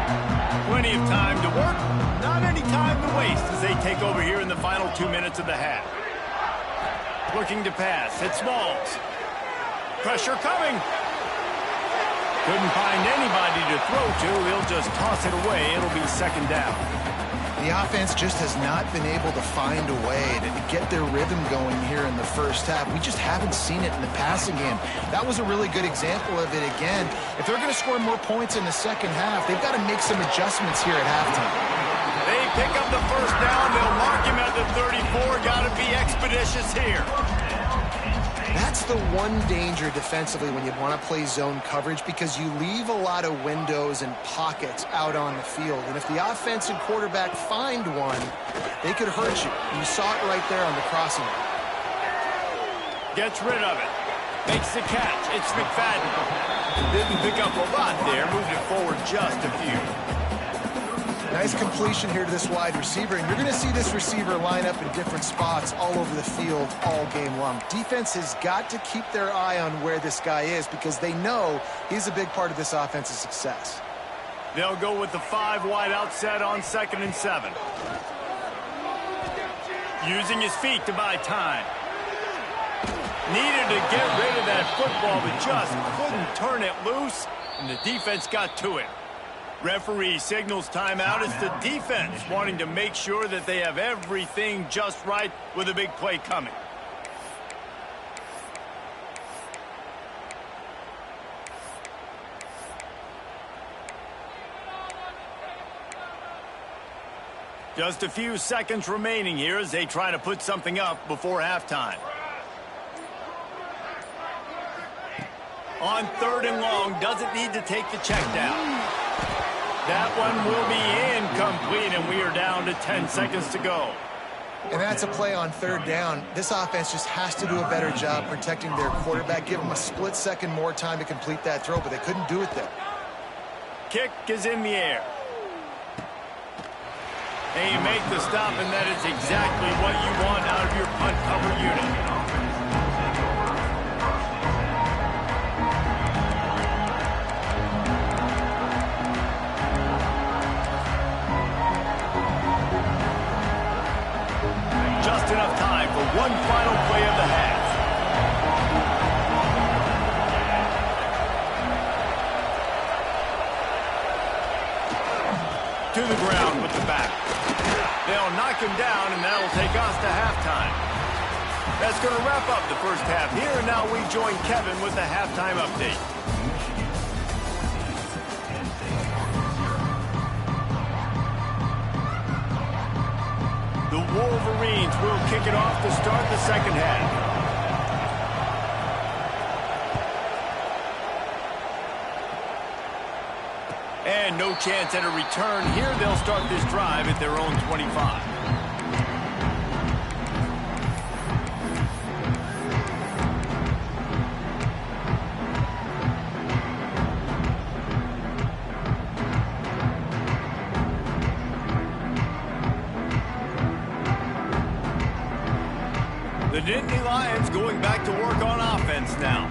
Plenty of time to work, not any time to waste as they take over here in the final 2 minutes of the half. Looking to pass, it's Smalls. Pressure coming. Couldn't find anybody to throw to. He'll just toss it away. It'll be 2nd down. The offense just has not been able to find a way to get their rhythm going here in the first half. We just haven't seen it in the passing game. That was a really good example of it again. If they're going to score more points in the second half, they've got to make some adjustments here at halftime. They pick up the first down. They'll mark him at the 34. Got to be expeditious here. That's the one danger defensively when you want to play zone coverage because you leave a lot of windows and pockets out on the field. And if the offense and quarterback find one, they could hurt you. You saw it right there on the crossing. Gets rid of it. Makes the catch. It's McFadden. Didn't pick up a lot there. Moved it forward just a few. Nice completion here to this wide receiver, and you're going to see this receiver line up in different spots all over the field all game long. Defense has got to keep their eye on where this guy is because they know he's a big part of this offense's success. They'll go with the 5 wide out set on 2nd and 7. Using his feet to buy time. Needed to get rid of that football, but just couldn't turn it loose, and the defense got to it. Referee signals timeout as the defense wanting to make sure that they have everything just right with a big play coming. Just a few seconds remaining here as they try to put something up before halftime. On 3rd and long, doesn't need to take the check down. That one will be incomplete, and we are down to 10 seconds to go. And that's a play on 3rd down. This offense just has to do a better job protecting their quarterback. Give them a split second more time to complete that throw, but they couldn't do it there. Kick is in the air. And you make the stop, and that is exactly what you want out of your punt cover unit. Just enough time for one final play of the half. to the ground with the back. They'll knock him down, and that'll take us to halftime. That's going to wrap up the first half here, and now we join Kevin with the halftime update. The Wolverines will kick it off to start the second half. And no chance at a return here. They'll start this drive at their own 25. The Dynasty Lions going back to work on offense now.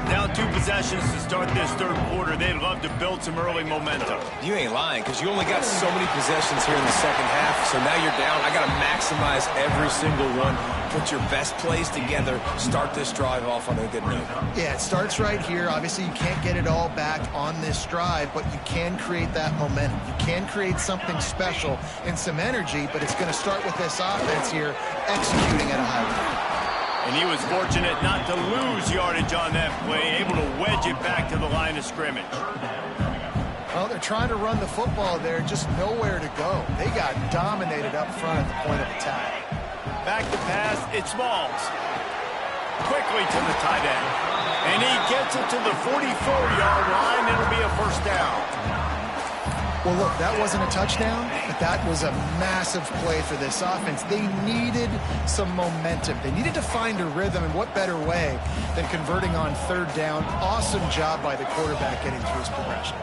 Down 2 possessions to start this third quarter. They'd love to build some early momentum. You ain't lying, because you only got so many possessions here in the second half, so now you're down. I got to maximize every single one. Put your best plays together. Start this drive off on a good note. Yeah, it starts right here. Obviously, you can't get it all back on this drive, but you can create that momentum. You can create something special and some energy, but it's going to start with this offense here executing at a high level. And he was fortunate not to lose yardage on that play, able to wedge it back to the line of scrimmage. Well, they're trying to run the football there, just nowhere to go. They got dominated up front at the point of attack. Back to pass, it's Smalls. Quickly to the tight end. And he gets it to the 44-yard line. It'll be a first down. Well, look, that wasn't a touchdown, but that was a massive play for this offense. They needed some momentum. They needed to find a rhythm, and what better way than converting on third down. Awesome job by the quarterback getting through his progression.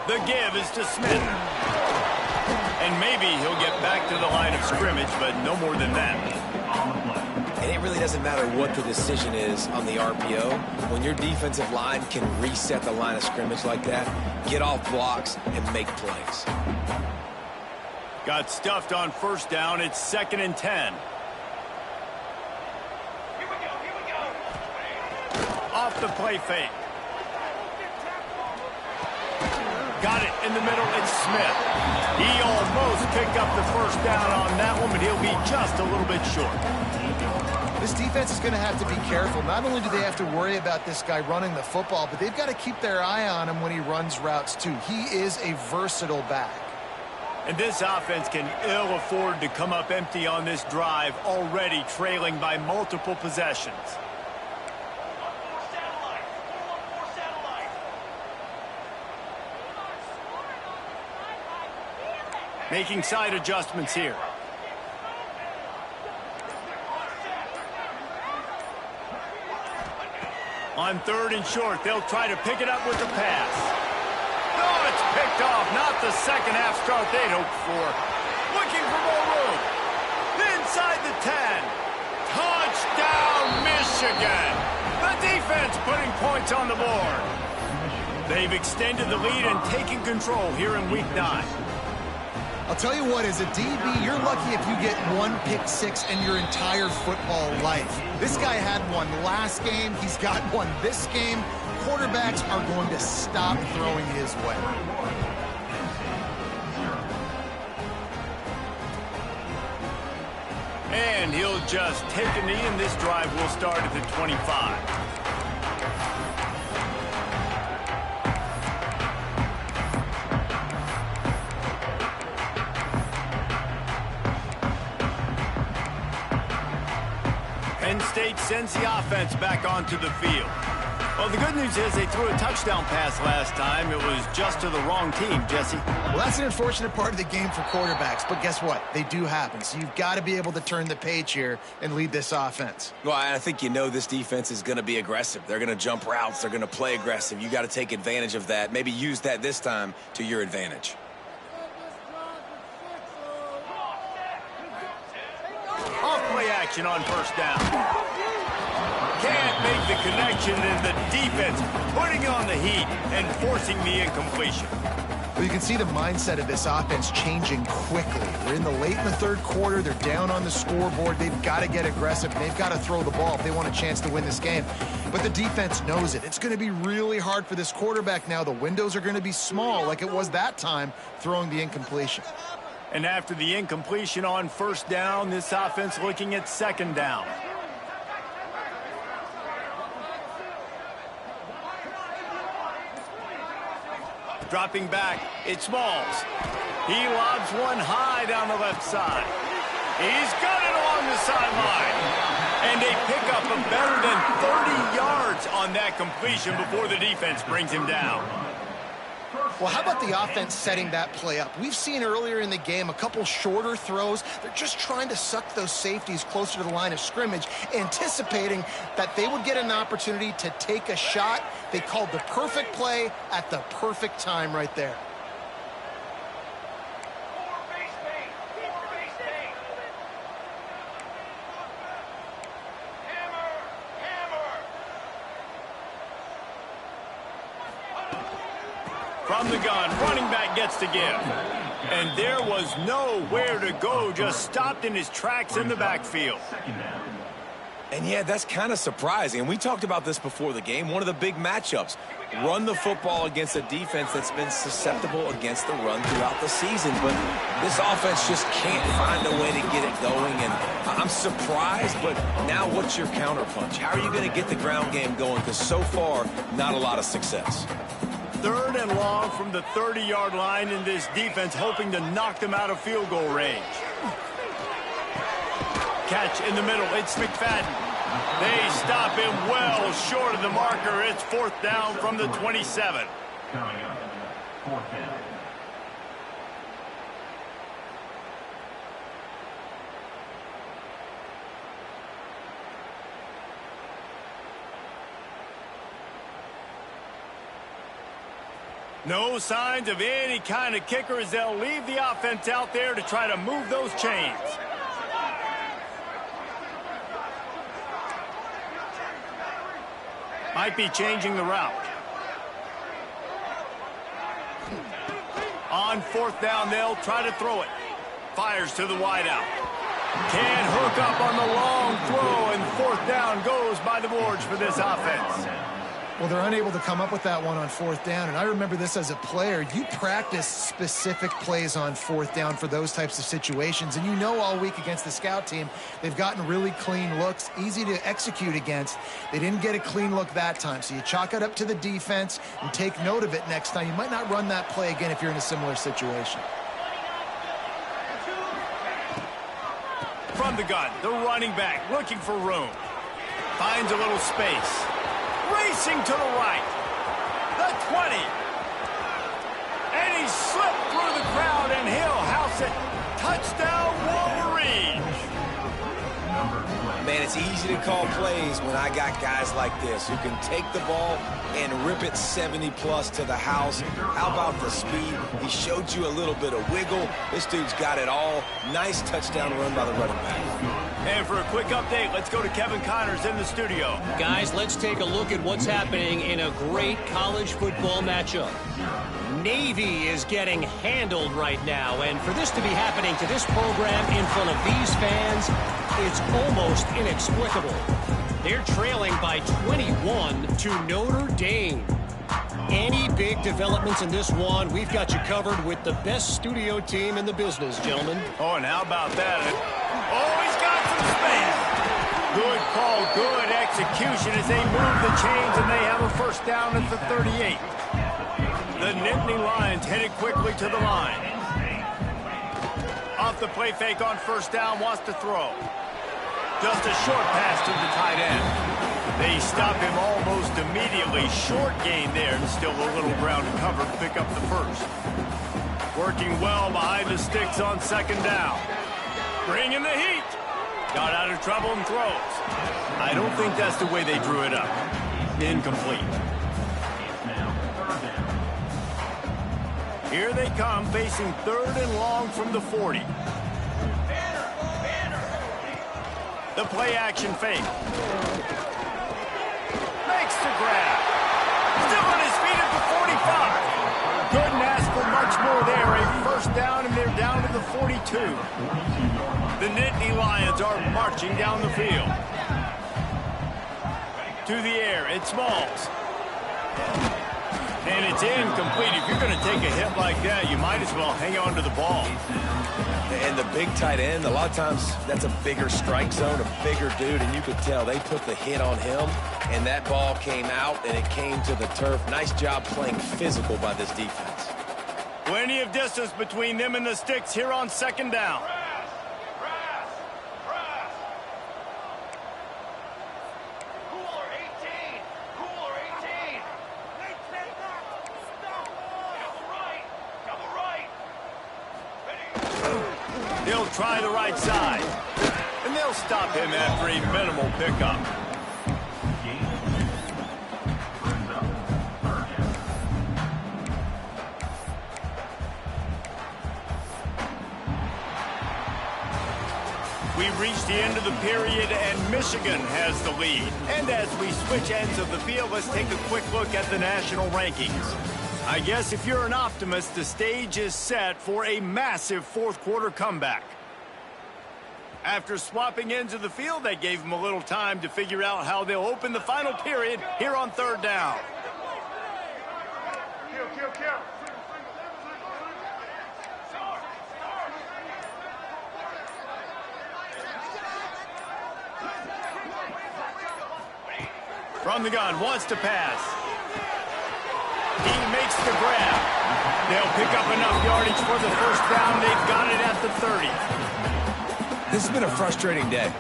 The give is to Smith. And maybe he'll get back to the line of scrimmage, but no more than that. And it really doesn't matter what the decision is on the RPO. When your defensive line can reset the line of scrimmage like that, get off blocks and make plays. Got stuffed on first down. It's 2nd and 10. Off the play fake. Got it in the middle. It's Smith. He almost picked up the first down on that one, but he'll be just a little bit short. This defense is going to have to be careful. Not only do they have to worry about this guy running the football, but they've got to keep their eye on him when he runs routes too. He is a versatile back. And this offense can ill afford to come up empty on this drive, already trailing by multiple possessions. Making side adjustments here. On 3rd and short, they'll try to pick it up with the pass. Oh, it's picked off. Not the second half start they'd hoped for. Looking for more room. Inside the 10. Touchdown, Michigan. The defense putting points on the board. They've extended the lead and taken control here in Week 9. I'll tell you what, as a DB, you're lucky if you get 1 pick six in your entire football life. This guy had one last game. He's got one this game. Quarterbacks are going to stop throwing his way. And he'll just take a knee, and this drive will start at the 25. Penn State sends the offense back onto the field. Well, the good news is they threw a touchdown pass last time. It was just to the wrong team, Jesse. Well, that's an unfortunate part of the game for quarterbacks, but guess what? They do happen. So you've got to be able to turn the page here and lead this offense. Well, I think you know this defense is going to be aggressive. They're going to jump routes. They're going to play aggressive. You got to take advantage of that. Maybe use that this time to your advantage. Off-play action on first down. Can't make the connection, and the defense putting on the heat and forcing the incompletion. Well, you can see the mindset of this offense changing quickly. We're in the late in the third quarter. They're down on the scoreboard. They've got to get aggressive. They've got to throw the ball if they want a chance to win this game. but the defense knows it. It's going to be really hard for this quarterback now. The windows are going to be small like it was that time throwing the incompletion. And after the incompletion on first down, this offense looking at second down. Dropping back, it's Smalls. He lobs one high down the left side. He's got it along the sideline. And a pickup of better than 30 yards on that completion before the defense brings him down. Well, how about the offense setting that play up? We've seen earlier in the game a couple shorter throws. They're just trying to suck those safeties closer to the line of scrimmage, anticipating that they would get an opportunity to take a shot. They called the perfect play at the perfect time right there. From the gun, running back gets to give. And there was nowhere to go, just stopped in his tracks in the backfield. And yeah, that's kind of surprising. And we talked about this before the game. One of the big matchups. Run the football against a defense that's been susceptible against the run throughout the season. But this offense just can't find a way to get it going. And I'm surprised, but now what's your counterpunch? How are you going to get the ground game going? Because so far, not a lot of success. Third and long from the 30-yard line, in this defense hoping to knock them out of field goal range. Catch in the middle. It's McFadden. They stop him well short of the marker. It's fourth down from the 27. Coming up, fourth down. No signs of any kind of kicker as they'll leave the offense out there to try to move those chains. Might be changing the route. On fourth down, they'll try to throw it. Fires to the wideout. Can't hook up on the long throw, and fourth down goes by the boards for this offense. Well, they're unable to come up with that one on fourth down, and I remember this as a player. You practice specific plays on fourth down for those types of situations, and you know all week against the scout team, they've gotten really clean looks, easy to execute against. They didn't get a clean look that time, so you chalk it up to the defense and take note of it next time. You might not run that play again if you're in a similar situation. From the gun, the running back looking for room. Finds a little space. Racing to the right. The 20. And he slipped through the crowd, and he'll house it. Touchdown, Wolverine. Man, it's easy to call plays when I got guys like this who can take the ball and rip it 70-plus to the house. How about the speed? He showed you a little bit of wiggle. This dude's got it all. Nice touchdown run by the running back. And for a quick update, let's go to Kevin Connors in the studio. Guys, let's take a look at what's happening in a great college football matchup. Navy is getting handled right now, and for this to be happening to this program in front of these fans, it's almost inexplicable. They're trailing by 21 to Notre Dame. Any big developments in this one, we've got you covered with the best studio team in the business, gentlemen. Oh, and how about that? Oh, he's got some space. Good call, good execution as they move the chains, and they have a first down at the 38. The Nittany Lions headed quickly to the line. Off the play fake on first down, wants to throw. Just a short pass to the tight end. They stop him almost immediately. Short gain there, and still a little ground to cover to pick up the first. Working well behind the sticks on second down. Bringing the heat. Got out of trouble and throws. I don't think that's the way they drew it up. Incomplete. Here they come, facing third and long from the 40. The play action fake. Makes the grab. Still on his feet at the 45. Couldn't ask for much more there. A first down, and they're down to the 42. The Nittany Lions are marching down the field. To the air, it's Smalls. And it's incomplete. If you're going to take a hit like that, you might as well hang on to the ball. And the big tight end, a lot of times that's a bigger strike zone, a bigger dude, and you could tell they took the hit on him, and that ball came out, and it came to the turf. Nice job playing physical by this defense. Plenty of distance between them and the sticks here on second down. He'll try the right side. And they'll stop him after a minimal pickup. We've reached the end of the period, and Michigan has the lead. And as we switch ends of the field, let's take a quick look at the national rankings. I guess if you're an optimist, the stage is set for a massive fourth-quarter comeback. After swapping ends of the field, that gave them a little time to figure out how they'll open the final period here on third down. From the gun, wants to pass. He makes the grab. They'll pick up enough yardage for the first down. They've got it at the 30. This has been a frustrating day.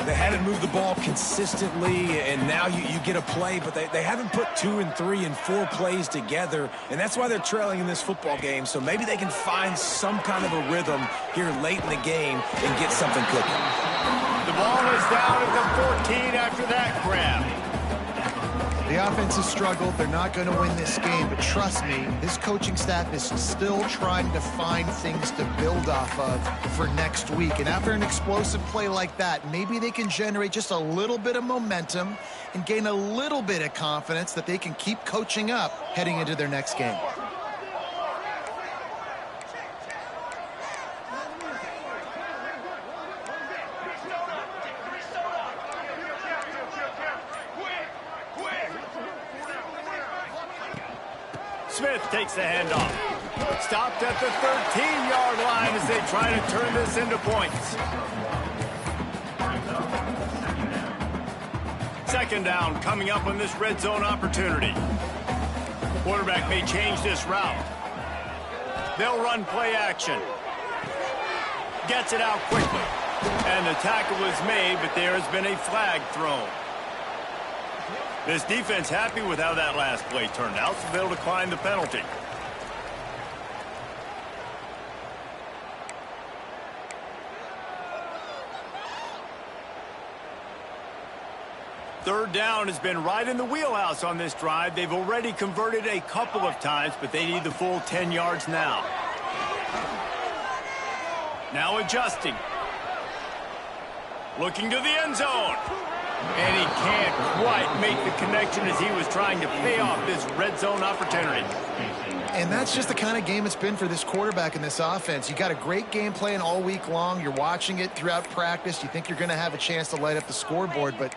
They haven't moved the ball consistently, and now you get a play, but they haven't put 2 and 3 and 4 plays together, and that's why they're trailing in this football game. So maybe they can find some kind of a rhythm here late in the game and get something cooking. The ball is down at the 14 after that grab. The offense has struggled. They're not going to win this game, but trust me, this coaching staff is still trying to find things to build off of for next week. And after an explosive play like that, maybe they can generate just a little bit of momentum and gain a little bit of confidence that they can keep coaching up heading into their next game. Smith takes the handoff. Stopped at the 13-yard line as they try to turn this into points. Second down coming up on this red zone opportunity. Quarterback may change this route. They'll run play action. Gets it out quickly. And the tackle is made, but there has been a flag thrown. This defense happy with how that last play turned out, so they'll decline the penalty. Third down has been right in the wheelhouse on this drive. They've already converted a couple of times, but they need the full 10 yards now. Now adjusting. Looking to the end zone. And he can't quite make the connection as he was trying to pay off this red zone opportunity. And that's just the kind of game it's been for this quarterback in this offense. You got a great game plan all week long. You're watching it throughout practice. You think you're going to have a chance to light up the scoreboard, but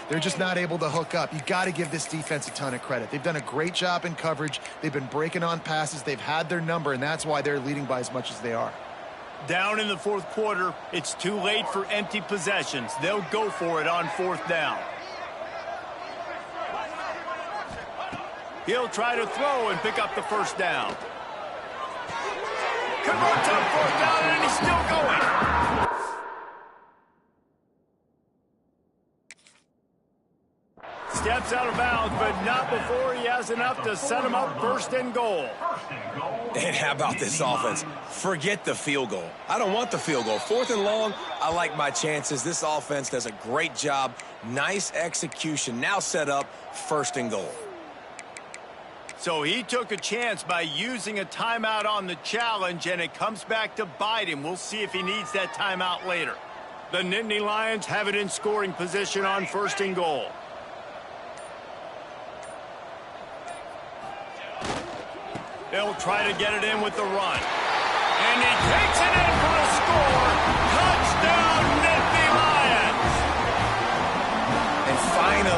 they're just not able to hook up. You got to give this defense a ton of credit. They've done a great job in coverage. They've been breaking on passes. They've had their number, and that's why they're leading by as much as they are. Down in the fourth quarter, it's too late for empty possessions. They'll go for it on fourth down. He'll try to throw and pick up the first down. Converts on fourth down, and he's still going. Steps out of bounds, but not before he has enough to set him up first and goal. And how about this offense? Forget the field goal. I don't want the field goal. Fourth and long, I like my chances. This offense does a great job. Nice execution. Now set up first and goal. So he took a chance by using a timeout on the challenge, and it comes back to bite him. We'll see if he needs that timeout later. The Nittany Lions have it in scoring position on first and goal. They'll try to get it in with the run. And he takes it in for a score. Touchdown, Nittany Lions! And finally,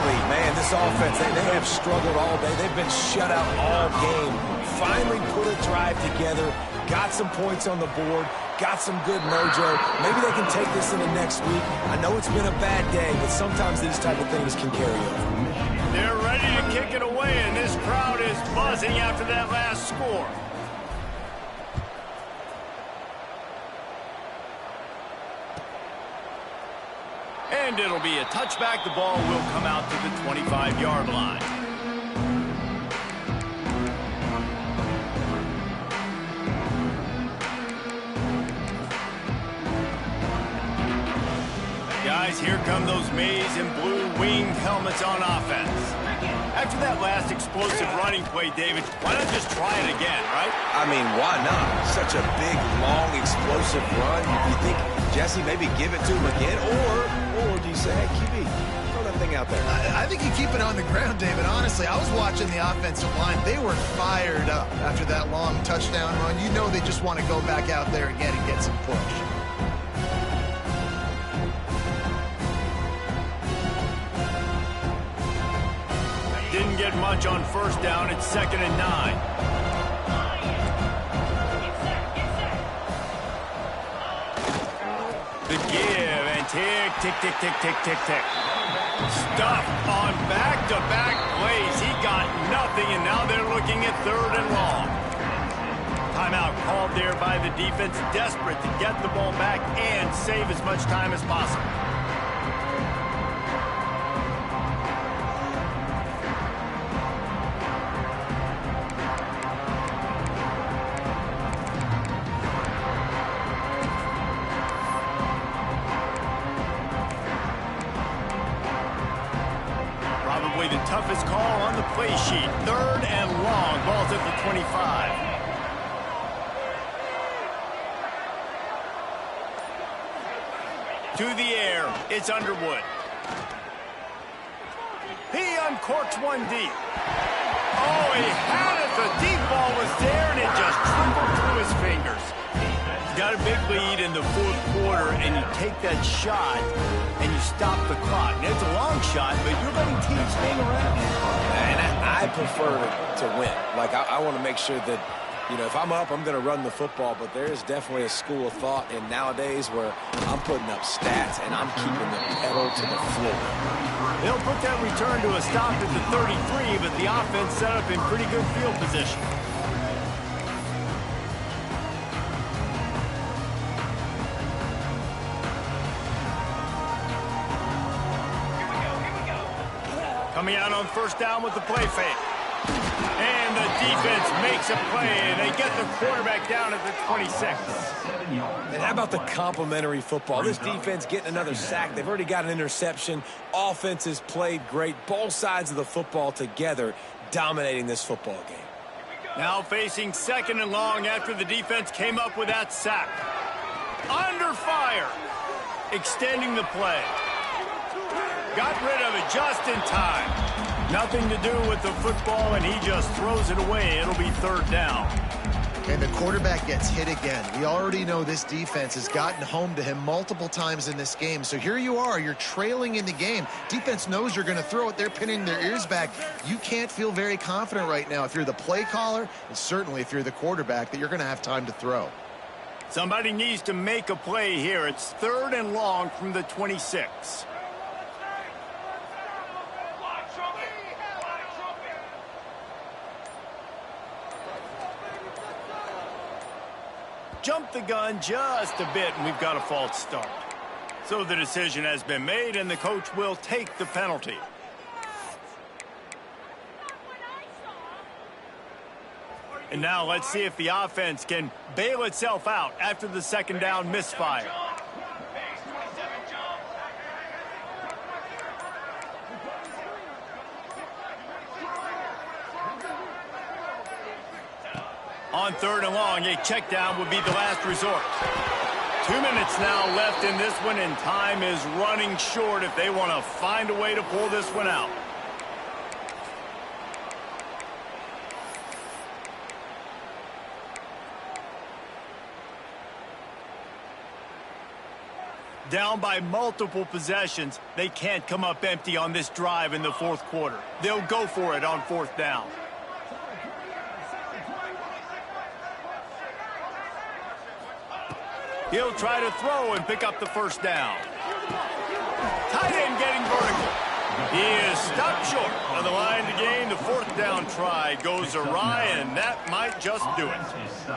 this offense, they have struggled all day. They've been shut out all game. Finally put a drive together, got some points on the board, got some good mojo. Maybe they can take this into next week. I know it's been a bad day, but sometimes these type of things can carry over. They're ready to kick it away, and this crowd is buzzing after that last score. And it'll be a touchback. The ball will come out to the 25-yard line. Guys, here come those maize and blue winged helmets on offense. After that last explosive running play, David, why not just try it again, right? I mean, why not? Such a big, long, explosive run. You think, Jesse, maybe give it to him again? Or do you say, hey, QB, throw that thing out there? I think you keep it on the ground, David. Honestly, I was watching the offensive line. They were fired up after that long touchdown run. You know they just want to go back out there again and get some push. Didn't get much on first down. It's 2nd and 9. The give and tick, tick, tick, tick, tick, tick, tick. Stuff on back-to-back plays. He got nothing, and now they're looking at 3rd and long. Timeout called there by the defense, desperate to get the ball back and save as much time as possible. Probably the toughest call on the play sheet. 3rd and long. Ball's at the 25. To the air. It's Underwood. He uncorks one deep. Oh, he had it. The deep ball was there, and it just trickled through his fingers. Got a big lead in the 4th quarter, and you take that shot, and you stop the clock. Now, it's a long shot, but you're letting teams hang around. And I prefer to win. Like, I want to make sure that, you know, if I'm up, I'm going to run the football, but there is definitely a school of thought in nowadays where I'm putting up stats and I'm keeping the pedal to the floor. They'll put that return to a stop at the 33, but the offense set up in pretty good field position. Coming out on first down with the play fake. And the defense makes a play, and they get the quarterback down at the 26. And how about the complimentary football? This defense getting another sack. They've already got an interception. Offense has played great. Both sides of the football together dominating this football game. Now facing 2nd and long after the defense came up with that sack. Under fire. Extending the play. Got rid of it just in time. Nothing to do with the football, and he just throws it away. It'll be 3rd down. And the quarterback gets hit again. We already know this defense has gotten home to him multiple times in this game. So here you are. You're trailing in the game. Defense knows you're going to throw it. They're pinning their ears back. You can't feel very confident right now if you're the play caller, and certainly if you're the quarterback, that you're going to have time to throw. Somebody needs to make a play here. It's 3rd and long from the 26. Jumped the gun just a bit, and we've got a false start. So the decision has been made, and the coach will take the penalty. And now let's see if the offense can bail itself out after the 2nd down misfire. On 3rd and long, a check down would be the last resort. 2 minutes now left in this one, and time is running short if they want to find a way to pull this one out. Down by multiple possessions, they can't come up empty on this drive in the fourth quarter. They'll go for it on fourth down. He'll try to throw and pick up the first down. Tight end getting vertical. He is stopped short of the line to gain. The fourth down try goes awry, and that might just do it.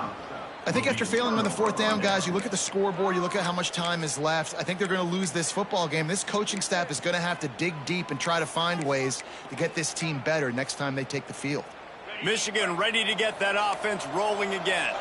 I think after failing on the fourth down, guys, you look at the scoreboard, you look at how much time is left. I think they're going to lose this football game. This coaching staff is going to have to dig deep and try to find ways to get this team better next time they take the field. Michigan ready to get that offense rolling again.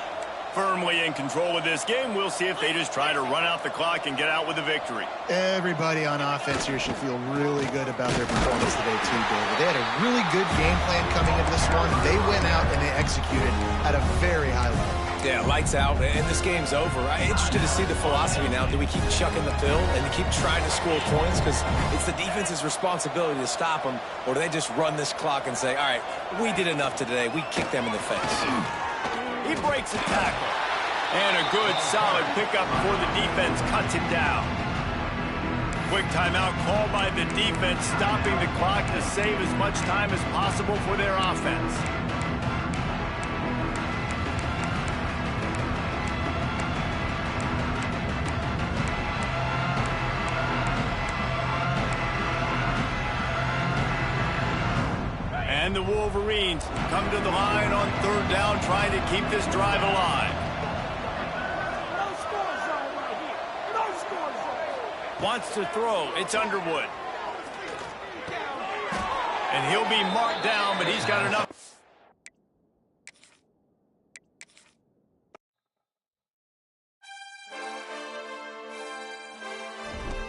Firmly in control of this game. We'll see if they just try to run out the clock and get out with a victory. Everybody on offense here should feel really good about their performance today, too, David. They had a really good game plan coming into this one. They went out and they executed at a very high level. Yeah, lights out, and this game's over. I'm interested to see the philosophy now. Do we keep chucking the pill and keep trying to score points? Because it's the defense's responsibility to stop them, or do they just run this clock and say, all right, we did enough today. We kicked them in the face. He breaks a tackle. And a good, solid pickup before the defense cuts him down. Quick timeout called by the defense, stopping the clock to save as much time as possible for their offense. And the Wolverines come to the line on third down, trying to keep this drive alive. Wants to throw. It's Underwood. And he'll be marked down, but he's got enough.